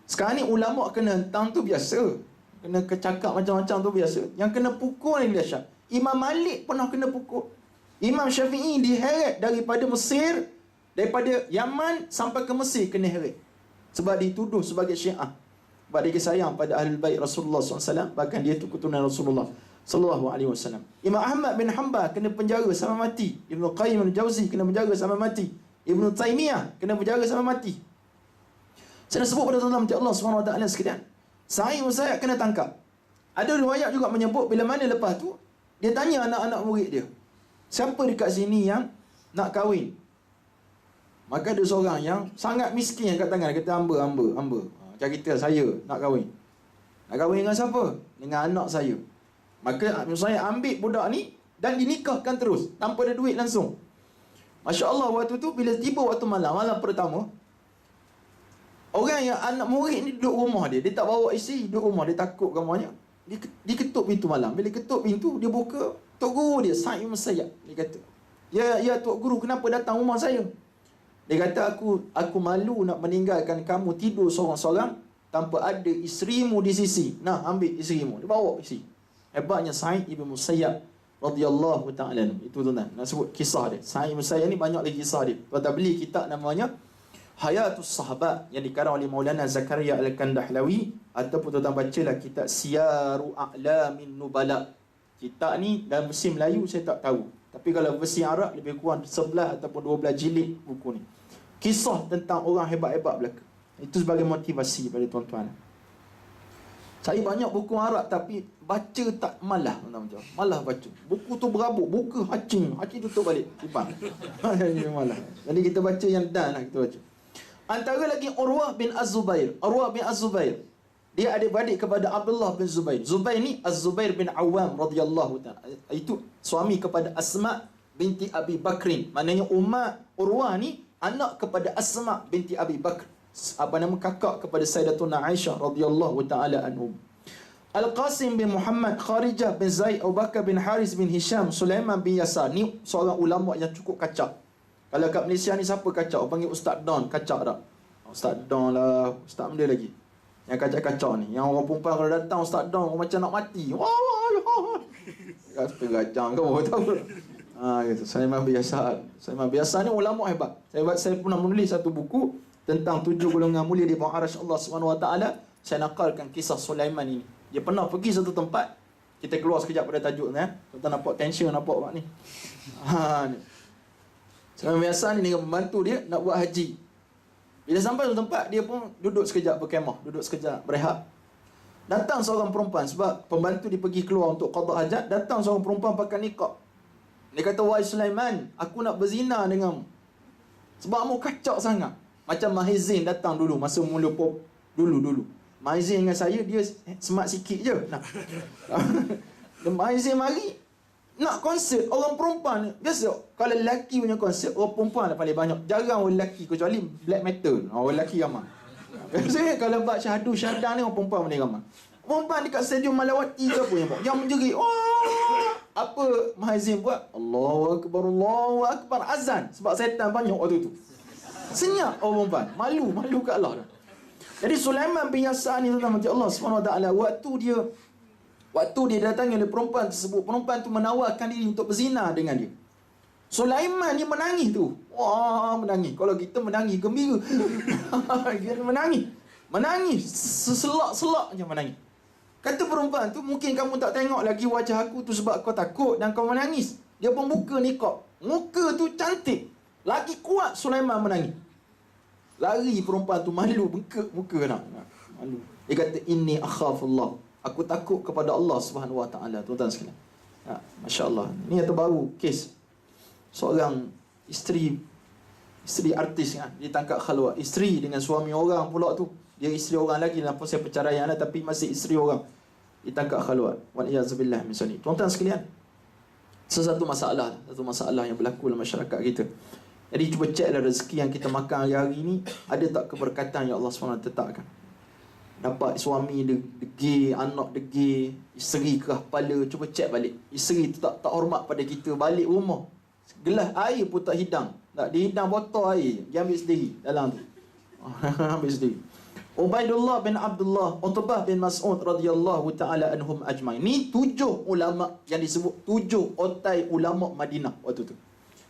Sekarang ni ulama kena hentang tu biasa. Kena kecakap macam-macam tu biasa. Yang kena pukul ni dahsyat. Imam Malik pernah kena pukul. Imam Syafi'i diheret daripada Mesir, daripada Yaman sampai ke Mesir kena heret. Sebab dituduh sebagai Syiah. Sebab dia sayang pada Ahlul Bait Rasulullah SAW. Bahkan dia tu keturunan Rasulullah SAW. Imam Ahmad bin Hanbal kena penjara sampai mati. Ibnu Qayyim al-Jauzi kena penjara sampai mati. Ibnu Taimiyah kena penjara sampai mati. Saya nak sebut pada tuan-tuan macam Allah SWT sekalian. Sa'id bin Musayyab kena tangkap. Ada riwayat juga menyebut bila mana lepas tu dia tanya anak-anak murid dia, siapa dekat sini yang nak kahwin? Maka ada seorang yang sangat miskin yang kat tangan, dia kata hamba. Macam kita, saya nak kahwin. Nak kahwin dengan siapa? Dengan anak saya. Maka saya ambil budak ni dan dinikahkan terus tanpa ada duit langsung. Masya Allah, waktu tu bila tiba waktu malam pertama, orang yang anak murid ni duduk rumah dia. Dia tak bawa isteri, duduk rumah. Dia takut gambarnya. Dia ketuk pintu malam. Bila ketuk pintu, dia buka. Tok guru dia, Sa'id bin Musayyab. Dia kata, Ya Tok Guru, kenapa datang rumah saya? Dia kata, aku malu nak meninggalkan kamu tidur seorang-seorang tanpa ada isterimu di sisi. Nah, ambil isterimu. Dia bawa isteri. Hebatnya Sa'id bin Musayyab radhiyallahu ta'ala. Itu tuan-tuan. Nak sebut kisah dia. Sa'id bin Musayyab ni banyak lagi kisah dia. Tuan-tuan beli kitab namanya Hayatus Sahabat yang dikarang oleh Maulana Zakaria Al-Kandahlawi, ataupun tuan-tuan bacalah kitab Siyaru A'lamin Nubala. Kitab ni dalam versi Melayu saya tak tahu, tapi kalau versi Arab lebih kurang 11 ataupun 12 jilid buku ni. Kisah tentang orang hebat-hebat belaka. Itu sebagai motivasi pada tuan-tuan. Saya banyak buku Arab tapi baca tak malah, tuan-tuan. Malah baca. Buku tu berabuk, buku hacing tutup balik. Simpan. Malah. Jadi kita baca yang dan lah kita baca. Antara lagi Urwah bin Az-Zubair. Dia adik-beradik kepada Abdullah bin Zubair. Zubair ni Az-Zubair bin Awam radhiyallahu ta'ala. Itu suami kepada Asma binti Abi Bakrin. Maknanya Urwah ni anak kepada Asma binti Abi Bakr. Kakak kepada Sayyidatuna Aisyah radhiyallahu ta'ala anhum. Al-Qasim bin Muhammad, Kharijah bin Zaid, Abu Bakar bin Haris bin Hisham, Sulaiman bin Yasar. Ni seorang ulama yang cukup kacak. Kalau kat Malaysia ni siapa kacak? Orang panggil Ustaz Don, kacak tak? Ustaz Don lah, Ustaz benda lagi. Yang kacak-kacak ni. Yang orang perempuan kalau datang Ustaz Don, orang macam nak mati. Kata gajang kau tahu. Gitu. Sulaiman bin Yasar. Sulaiman bin Yasar ni ulama hebat. Saya pernah menulis satu buku tentang 7 golongan mulia di bawah arasy Allah SWT. Saya nakalkan kisah Sulaiman ini. Dia pernah pergi satu tempat. Kita keluar sekejap pada tajuk ni. Tuan-tuan nampak tension nampak Pak ni. Ni. Sulaiman biasa ni dengan pembantu dia nak buat haji. Bila sampai ke tempat, dia pun duduk sekejap berkemah, duduk sekejap berehat. Datang seorang perempuan, sebab pembantu dia pergi keluar untuk qada hajat. Datang seorang perempuan pakai niqab. Dia kata, wahai Sulaiman, aku nak berzina denganmu. Sebab kamu kacau sangat. Macam Mahizin datang dulu, masa mula pop dulu. Mahizin dengan saya, dia smart sikit je. Mahizin mari nak konsert orang perempuan ni. Biasa kalau lelaki punya konsert, orang perempuan lah paling banyak. Jarang orang lelaki, kecuali black metal. Orang lelaki ramai. Biasanya kalau buat syahadu-syahadah ni, orang perempuan paling ramai. Perempuan dekat stadium Malawati ke apa yang menjerit. Apa Mahizin buat? Allahu Akbar, azan. Sebab setan banyak waktu tu. Senyap orang perempuan. Malu kat Allah dah. Jadi Sulaiman bin Yasar ni tuan-tuan, Allah SWT, waktu dia datangi oleh perempuan tersebut, perempuan tu menawarkan diri untuk berzina dengan dia. Sulaiman ni menangis tu. Wah, menangis. Kalau kita menangis gembira. Dia menangis. Seselak-selak je menangis. Kata perempuan tu, mungkin kamu tak tengok lagi wajah aku tu sebab kau takut dan kau menangis. Dia pun buka niqab. Muka tu cantik. Lagi kuat Sulaiman menangis. Lari perempuan tu, malu, bengkak muka nak. Malu. Dia kata, inni akhafullah. Aku takut kepada Allah Subhanahu Wa Taala. Tuan-tuan sekalian. Masya Allah. Ni yang terbaru kes seorang isteri artis kan, ditangkap khalwat. Isteri dengan suami orang pula tu. Dia isteri orang lagi dalam proses perceraian lah, tapi masih isteri orang. Ditangkap khalwat. Wa'iyyazubillah min sani. Tuan-tuan sekalian, satu masalah yang berlaku dalam masyarakat kita. Jadi cuba ceklah rezeki yang kita makan hari-hari ni, ada tak keberkatan yang Allah SWT tetapkan. Dapat suami degil, anak degil, isteri kerah kepala, cuba cek balik. Isteri tu tak hormat pada kita, balik rumah gelas air pun tak hidang. Tak dihidang botol air, dia ambil sendiri dalam tu. Ambil sendiri. Ubaidullah bin Abdullah, Utbah bin Mas'ud radhiyallahu taala anhum ajmain. Ni 7 ulama yang disebut 7 otai ulama Madinah waktu tu.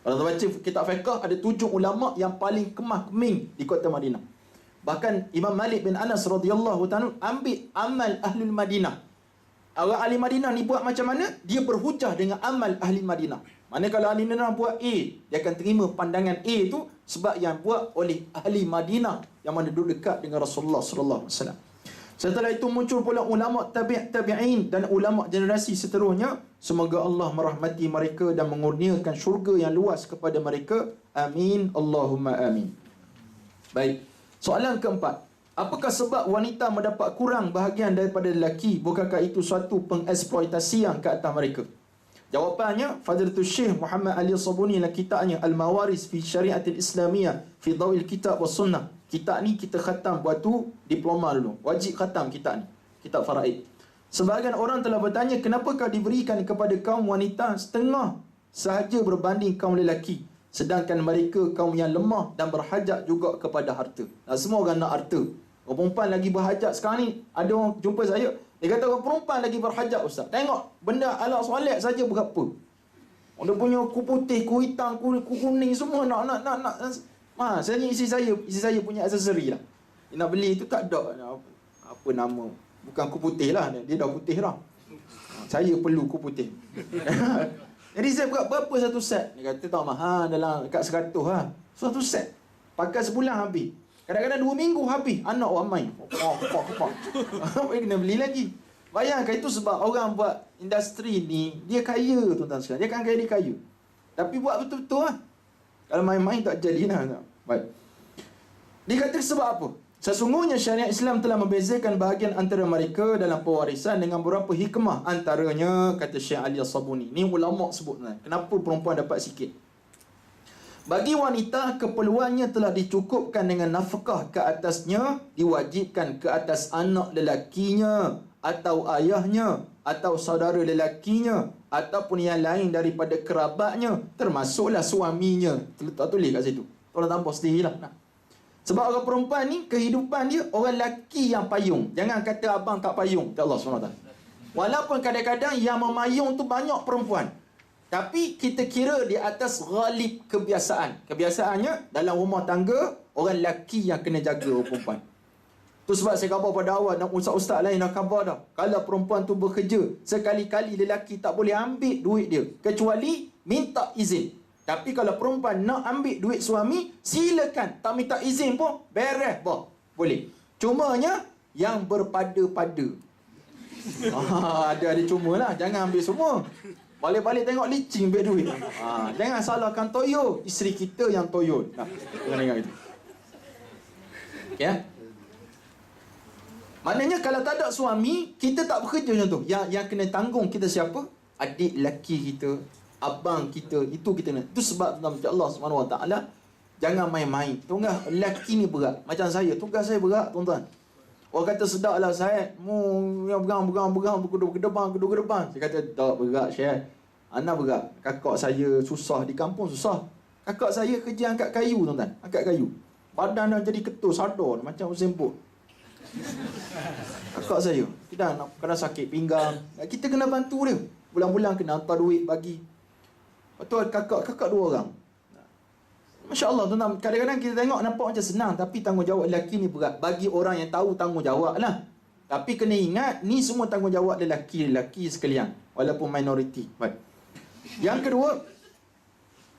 Kalau kita baca kitab fiqh, ada 7 ulama yang paling kemah keming di kota Madinah. Bahkan Imam Malik bin Anas radhiyallahu taala ambil amal ahlul Madinah. Orang ahli Madinah ni buat macam mana? Dia berhujah dengan amal ahli Madinah. Mana kalau ahli Madinah buat A, dia akan terima pandangan A tu sebab yang buat oleh ahli Madinah yang mana duduk dekat dengan Rasulullah sallallahu alaihi wasallam. Setelah itu muncul pula ulama tabi'in dan ulama generasi seterusnya. Semoga Allah merahmati mereka dan mengurniakan syurga yang luas kepada mereka. Amin. Allahumma amin. Baik. Soalan keempat. Apakah sebab wanita mendapat kurang bahagian daripada lelaki? Bukankah itu suatu pengeksploitasian ke atas mereka? Jawapannya, Fadilatul Syekh Muhammad Ali Sabuni dalam kitabnya Al-Mawaris fi Syariatil Islamiyah fi Dawil Kitab wa Sunnah. Kitab ni kita khatam waktu diploma dulu. Wajib khatam kitab ni. Kitab Faraid. Sebahagian orang telah bertanya, kenapakah diberikan kepada kaum wanita setengah sahaja berbanding kaum lelaki? Sedangkan mereka kaum yang lemah dan berhajat juga kepada harta. Semua orang nak harta. Orang perempuan lagi berhajat. Sekarang ni ada orang jumpa saya, dia kata orang perempuan lagi berhajat ustaz. Tengok benda alat solat saja berapa. Dia punya kuku putih, kuku hitam, kuku kuning semua nak. Saya ni isteri saya punya aksesori lah. Dia nak beli tu tak ada apa nama. Bukan kuku putih lah, dia dah putih dah. Saya perlu kuku putih. Jadi saya berapa satu set? Dia kata tak mahal, dalam dekat 100 lah. Satu set. Pakai sebulan habis. Kadang-kadang 2 minggu habis. Anak orang main. Apa kena beli lagi? Bayangkan itu sebab orang buat industri ni, dia kaya tuan-tuan sekalian. Dia kan kaya, dia kaya. Tapi buat betul-betul lah. Kalau main-main tak jadi lah. Baik. Dia kata sebab apa? Sesungguhnya syariat Islam telah membezakan bahagian antara mereka dalam pewarisan dengan beberapa hikmah. Antaranya, kata Syekh Ali As-Sabuni. Ni ulama sebut. Kenapa perempuan dapat sikit? Bagi wanita, keperluannya telah dicukupkan dengan nafkah ke atasnya, diwajibkan ke atas anak lelakinya, atau ayahnya, atau saudara lelakinya, ataupun yang lain daripada kerabatnya, termasuklah suaminya. Tak tulis kat situ. Tolong tambah sendirilah. Sebab orang perempuan ni, kehidupan dia, orang lelaki yang payung. Jangan kata abang tak payung. Ya Allah SWT. Walaupun kadang-kadang yang memayung tu banyak perempuan. Tapi kita kira di atas ghalib kebiasaan. Kebiasaannya, dalam rumah tangga, orang lelaki yang kena jaga orang perempuan. Tu sebab saya khabar pada awal, dan ustaz-ustaz lain dah khabar dah. Kalau perempuan tu bekerja, sekali-kali lelaki tak boleh ambil duit dia. Kecuali minta izin. Tapi kalau perempuan nak ambil duit suami, silakan. Tak minta izin pun, beres bah. Boleh. Cumanya, yang berpada-pada. Ada cuma lah. Jangan ambil semua. Balik-balik tengok licin ambil duit. Jangan salahkan toyo. Isteri kita yang toyo. Jangan tengok itu. Ya. Maknanya kalau tak ada suami, kita tak bekerja macam tu. Yang kena tanggung kita siapa? Adik lelaki kita, abang kita, itu kita nak. Itu sebab Allah SWT, jangan main-main. Tugas lelaki ni berat. Macam saya, tugas saya berat tuan-tuan. Orang kata sedap lah Syed, yang bergang, bergedebang. Saya kata tak berat Syed. Anak berat. Kakak saya susah di kampung, susah. Kakak saya kerja angkat kayu tuan-tuan. Angkat kayu. Badan dah jadi ketul, sadar macam Usain Bolt. Kakak saya, kita nak kena sakit pinggang. Kita kena bantu dia. Bulan-bulan kena hantar duit bagi. Lepas tu kakak 2 orang. Masya Allah tuan-tuan, kadang-kadang kita tengok nampak macam senang, tapi tanggungjawab lelaki ni berat. Bagi orang yang tahu tanggungjawab lah. Tapi kena ingat, ni semua tanggungjawab lelaki sekalian. Walaupun minoriti. Baik. Yang kedua,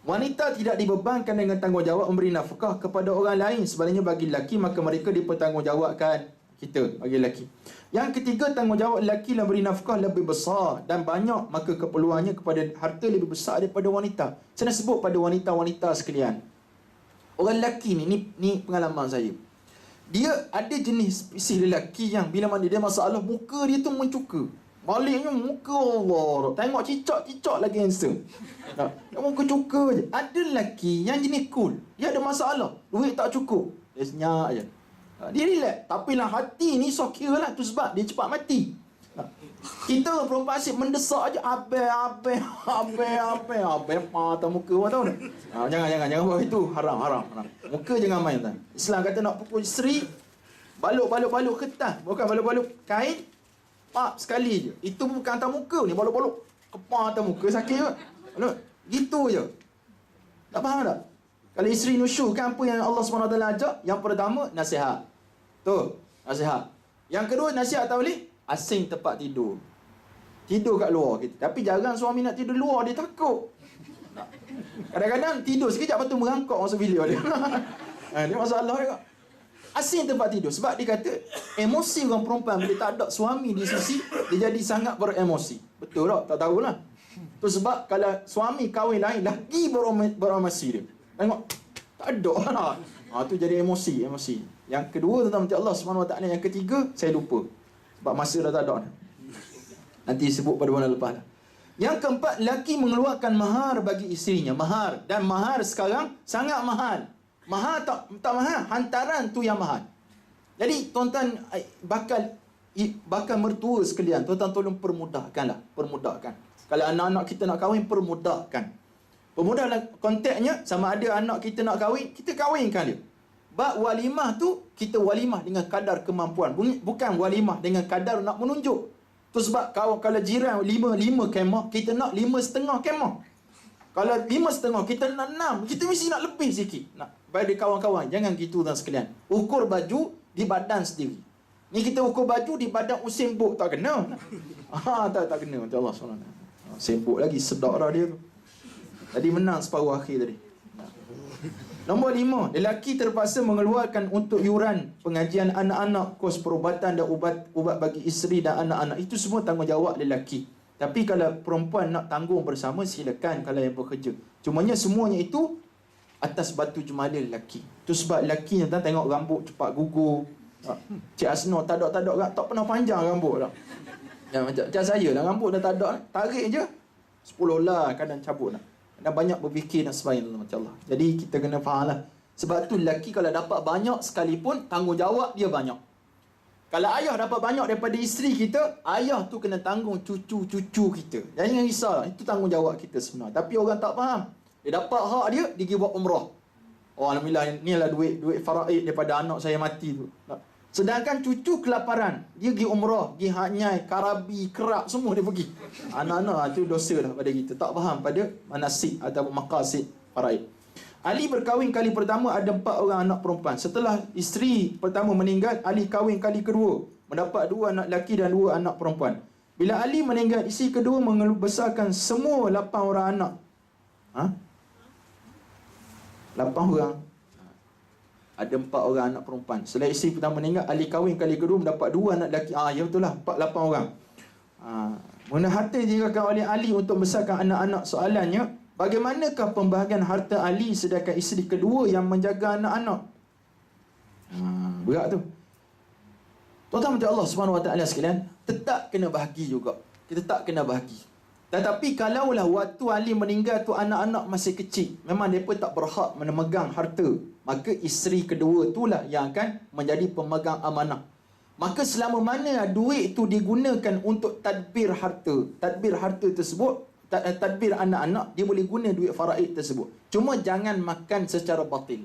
wanita tidak dibebankan dengan tanggungjawab memberi nafkah kepada orang lain. Sebaliknya bagi lelaki, maka mereka dipertanggungjawabkan. Kita bagi lelaki. Yang ketiga, tanggungjawab lelaki memberi nafkah lebih besar dan banyak, maka keperluannya kepada harta lebih besar daripada wanita. Saya nak sebut pada wanita-wanita sekalian. Orang lelaki ni pengalaman saya. Dia ada jenis spesies lelaki yang bila mana dia masalah, muka dia tu mencuka. Baliknya muka Allah. Tengok cicak lagi handsome. Muka cuka je. Ada lelaki yang jenis cool. Dia ada masalah. Duit tak cukup. Dia senyap je. Dia relax. Tapi lah hati ni so kira lah. Tu sebab dia cepat mati. Kita perempuan asyik mendesak je. Abai mata muka orang tahu tak? Jangan buat itu. Haram. Muka jangan main tak? Islam kata nak pukul isteri, baluk kertas, bukan baluk kain. Pak sekali je. Itu bukan atas muka ni, baluk kepala atas muka sakit ke? Gitu je. Tak faham tak? Kalau isteri nusyurkan apa yang Allah SWT ajak, yang pertama nasihat. Tu, nasihat. Yang kedua nasihat tak boleh? Asing tempat tidur. Tidur kat luar kita. Tapi jarang suami nak tidur luar, dia takut. Kadang-kadang tidur sekejap, lepas tu merangkak masuk bilik dia. Dia masalah juga. Asing tempat tidur. Sebab dia kata, emosi orang perempuan bila tak ada suami di sisi, dia jadi sangat beremosi. Betul tak? Tak tahulah. Tu sebab kalau suami kahwin lain, lagi beremosi dia. Tengok, tak ada lah. Tu jadi emosi. Yang kedua tentang Allah SWT. Yang ketiga, saya lupa. Sebab masa dah tak ada. Nanti sebut pada bulan lepas lah. Yang keempat, lelaki mengeluarkan mahar bagi isterinya. Mahar. Dan mahar sekarang sangat mahal. Mahal tak mahal. Hantaran tu yang mahal. Jadi tuan-tuan bakal mertua sekalian, tuan-tuan tolong permudahkanlah. Kalau anak-anak kita nak kahwin, permudahkan. Permudahkan kontaknya. Sama ada anak kita nak kahwin, kita kahwinkan dia. Bak walimah tu, kita walimah dengan kadar kemampuan. Bukan walimah dengan kadar nak menunjuk. Tu sebab kalau jiran 5 kemah, kita nak 5,5 kemah. Kalau 5,5, kita nak 6. Kita mesti nak lebih sikit. Nak pada kawan-kawan. Jangan gitu tuan sekalian. Ukur baju di badan sendiri. Ni kita ukur baju di badan Usain Bolt, tak kena. Tak kena. Allah SWT. Usain Bolt lagi sedap dah dia tu. Tadi menang separuh akhir tadi. Nombor 5, lelaki terpaksa mengeluarkan untuk yuran pengajian anak-anak, kos perubatan dan ubat bagi isteri dan anak-anak. Itu semua tanggungjawab lelaki. Tapi kalau perempuan nak tanggung bersama, silakan kalau yang bekerja. Cumanya semuanya itu atas batu jemala lelaki. Itu sebab lelaki yang tengok rambut cepat gugur. Cik Asno tak pernah panjang rambut dah. Macam saya lah, rambut dah tak ada, tarik je 10 lah, kadang cabut lah. Dan banyak berfikir dan sebagainya macam Allah. Jadi kita kena faham lah. Sebab tu lelaki kalau dapat banyak sekalipun, tanggungjawab dia banyak. Kalau ayah dapat banyak daripada isteri kita, ayah tu kena tanggung cucu-cucu kita. Jangan risau, itu tanggungjawab kita sebenarnya. Tapi orang tak faham. Dia dapat hak dia pergi buat umrah. Oh alhamdulillah, ni lah duit faraid daripada anak saya mati tu. Sedangkan cucu kelaparan, dia pergi umrah, pergi hanyai, karabi, kerak, semua dia pergi. Anak-anak tu dosa lah pada kita. Tak faham pada manasik atau maqasid faraid. Ali berkahwin kali pertama ada 4 orang anak perempuan. Setelah isteri pertama meninggal, Ali kahwin kali kedua. Mendapat 2 anak lelaki dan 2 anak perempuan. Bila Ali meninggal, isteri kedua membesarkan semua 8 orang anak. 8 orang. Ada 4 orang anak perempuan. Setelah isteri pertama meninggal, Ali kahwin kali kedua mendapat 2 anak lelaki. Ya betul lah, 8 orang. Mana harta digunakan oleh Ali untuk membesarkan anak-anak? Soalannya, bagaimanakah pembahagian harta Ali sedangkan isteri kedua yang menjaga anak-anak? Berat tu. Tuan-tuan macam Allah SWT sekalian, tetap kena bahagi juga. Kita tak kena bahagi. Tetapi kalaulah waktu Ali meninggal tu anak-anak masih kecil, memang mereka tak berhak memegang harta, maka isteri kedua itulah yang akan menjadi pemegang amanah. Maka selama mana duit itu digunakan untuk tadbir harta tersebut, tadbir anak-anak, dia boleh guna duit faraid tersebut. Cuma jangan makan secara batil.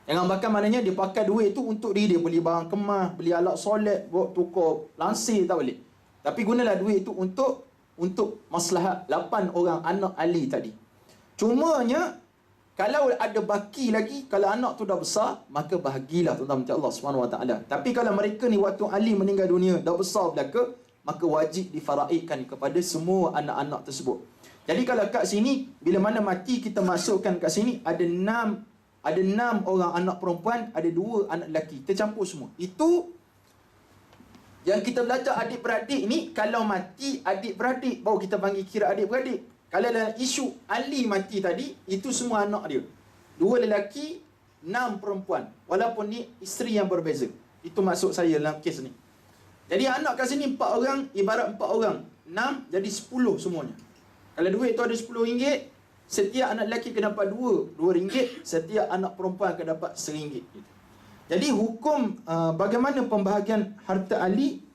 Jangan bakar maknanya dia pakai duit tu untuk diri dia, beli barang kemas, beli alat solat, buat tukar lansir, tak boleh. Tapi gunalah duit itu untuk maslahat 8 orang anak Ali tadi. Cumanya kalau ada baki lagi, kalau anak tu dah besar, maka bahagilah tuan-tuan Allah Subhanahu Wa Taala. Tapi kalau mereka ni waktu Ali meninggal dunia dah besar belaka, maka wajib difaraidkan kepada semua anak-anak tersebut. Jadi kalau kat sini bila mana mati kita masukkan kat sini ada 6 orang anak perempuan, ada 2 anak lelaki, tercampur semua. Itu yang kita belajar adik-beradik ni, kalau mati adik-beradik baru kita panggil kira adik-beradik. Kalau dalam isu Ali mati tadi, itu semua anak dia. 2 lelaki, 6 perempuan. Walaupun ni isteri yang berbeza. Itu maksud saya dalam kes ni. Jadi anak kat sini 4 orang, ibarat 4 orang. 6 jadi 10 semuanya. Kalau duit tu ada RM10, setiap anak lelaki akan dapat RM2. Setiap anak perempuan akan dapat RM1. Jadi hukum bagaimana pembahagian harta Ali,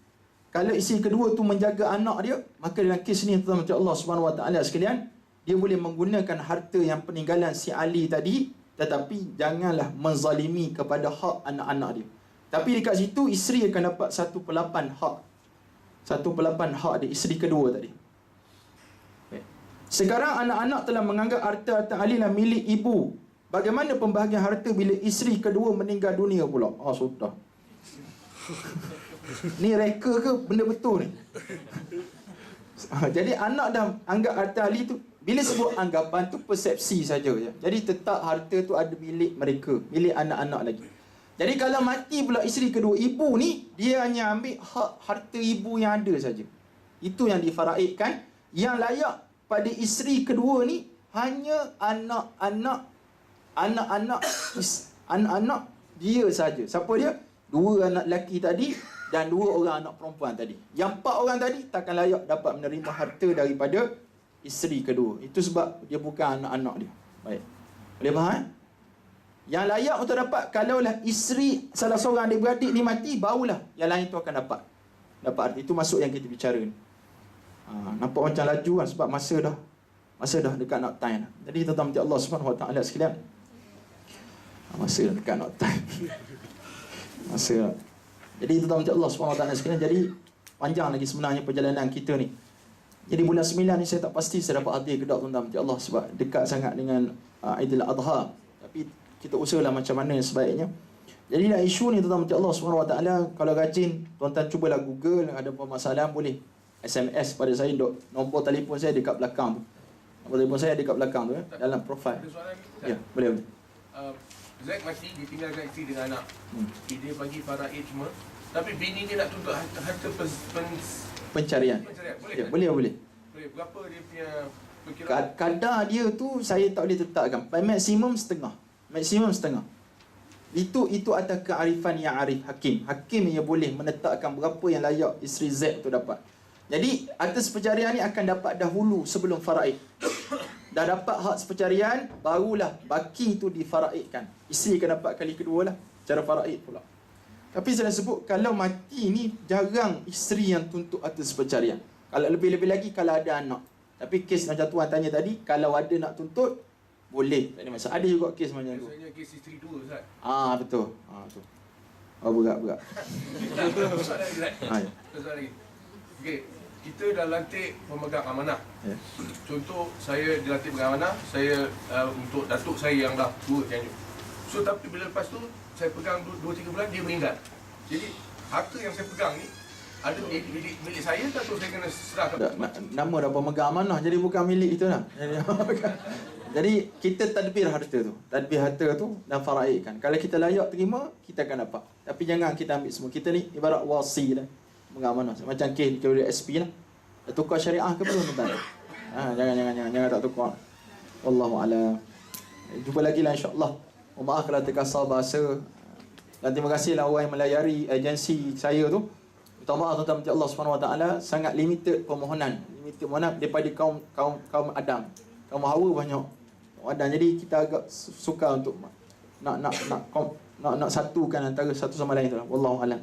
kalau isteri kedua tu menjaga anak dia, maka dalam kes ni tuan-tuan Allah Subhanahu Wa Taala sekalian, dia boleh menggunakan harta yang peninggalan si Ali tadi, tetapi janganlah menzalimi kepada hak anak-anak dia. Tapi dekat situ isteri akan dapat 1/8 hak. 1/8 hak dia isteri kedua tadi. Sekarang anak-anak telah menganggap harta Ali lah milik ibu. Bagaimana pembahagian harta bila isteri kedua meninggal dunia pula? Sudah. Ni reka ke benda betul ni? Jadi anak dah anggap harta Ali tu, bila sebut anggapan tu persepsi saja je. Jadi tetap harta tu ada milik mereka, milik anak-anak lagi. Jadi kalau mati pula isteri kedua, ibu ni dia hanya ambil hak harta ibu yang ada saja. Itu yang difaraidkan. Yang layak pada isteri kedua ni hanya anak-anak dia saja. Siapa dia? 2 anak lelaki tadi dan 2 orang anak perempuan tadi. Yang 4 orang tadi takkan layak dapat menerima harta daripada isteri kedua. Itu sebab dia bukan anak-anak dia. Baik. Boleh faham? Yang layak untuk dapat, kalaulah isteri salah seorang adik-beradik ni mati, barulah yang lain tu akan dapat harta. Itu masuk yang kita bicara ni. Nampak macam laju kan, sebab masa dah dekat nak time. Jadi tuan-tuan Allah Subhanahu Wa Taala sekalian, masa dah dekat nak time. Jadi tuan-tuan Allah Subhanahu Wa Taala sekalian, jadi panjang lagi sebenarnya perjalanan kita ni. Jadi bulan 9 ni saya tak pasti saya dapat hadir ke tak tuan-tuan Allah, sebab dekat sangat dengan Aidil Adha. Tapi kita usahalah macam mana yang sebaiknya. Jadi dah isu ni tuan-tuan Allah Subhanahu Wa Taala, kalau rajin tuan-tuan cubalah Google, ada permasalahan boleh SMS pada saya, nombor telefon saya dekat belakang tu. Nombor telefon saya dekat belakang tu dalam profil. Ada soalan ni? Ya, boleh. Zack mati, ditinggalkan isteri dengan anak. Dia bagi faraid semua. Tapi bini dia nak tuntut harta pencarian. Boleh? Ya, kan? boleh. Boleh. Berapa dia punya perkiraan? Kadar dia tu saya tak boleh tetapkan. Maksimum setengah. Itu atas kearifan yang arif hakim. Hakim yang boleh menetapkan berapa yang layak isteri Z tu dapat. Jadi atas pencarian ni akan dapat dahulu sebelum faraid. Dah dapat hak sepencarian, barulah baki tu difaraidkan. Isteri akan dapat kali kedua lah, cara faraid pula. Tapi saya sebut, kalau mati ni jarang isteri yang tuntut atas pencarian. Kalau lebih-lebih lagi kalau ada anak. Tapi kes macam tuan tanya tadi, kalau ada nak tuntut, boleh. Tak ada masalah. Ada juga kes macam tu. Biasanya kes isteri dua, Ustaz. Betul. Betul. Berat. Soalan lagi, Ustaz. Soalan lagi. Okey, kita dah lantik pemegang amanah. Ya. Contoh, saya dilantik pemegang amanah, saya untuk datuk saya yang dah tua Cianjur. So, tapi bila lepas tu, saya pegang 2-3 bulan, dia meninggal. Jadi, harta yang saya pegang ni, ada milik saya atau saya kena serahkan? Nama dah pemegang amanah, jadi bukan milik kita lah. Jadi kita tadbir harta tu. Tadbir harta tu dan faraidkan. Kalau kita layak terima, kita akan dapat. Tapi jangan kita ambil semua. Kita ni ibarat wasi lah. Pemegang amanah. Macam kes di SP lah. Dah tukar syariah ke belum tuan? Jangan tak tukar. Wallahu'alam. Jumpa lagi lah insya-Allah. Maaf kalau terkasar bahasa. Dan terima kasihlah orang yang melayari agensi saya tu. Minta maaf tuan-tuan, Allah Subhanahu Wa Taala sangat limited permohonan daripada kaum Adam. Kaum Hawa banyak. Adam, jadi kita agak suka untuk nak satukan antara satu sama lain tu. Wallahu alam.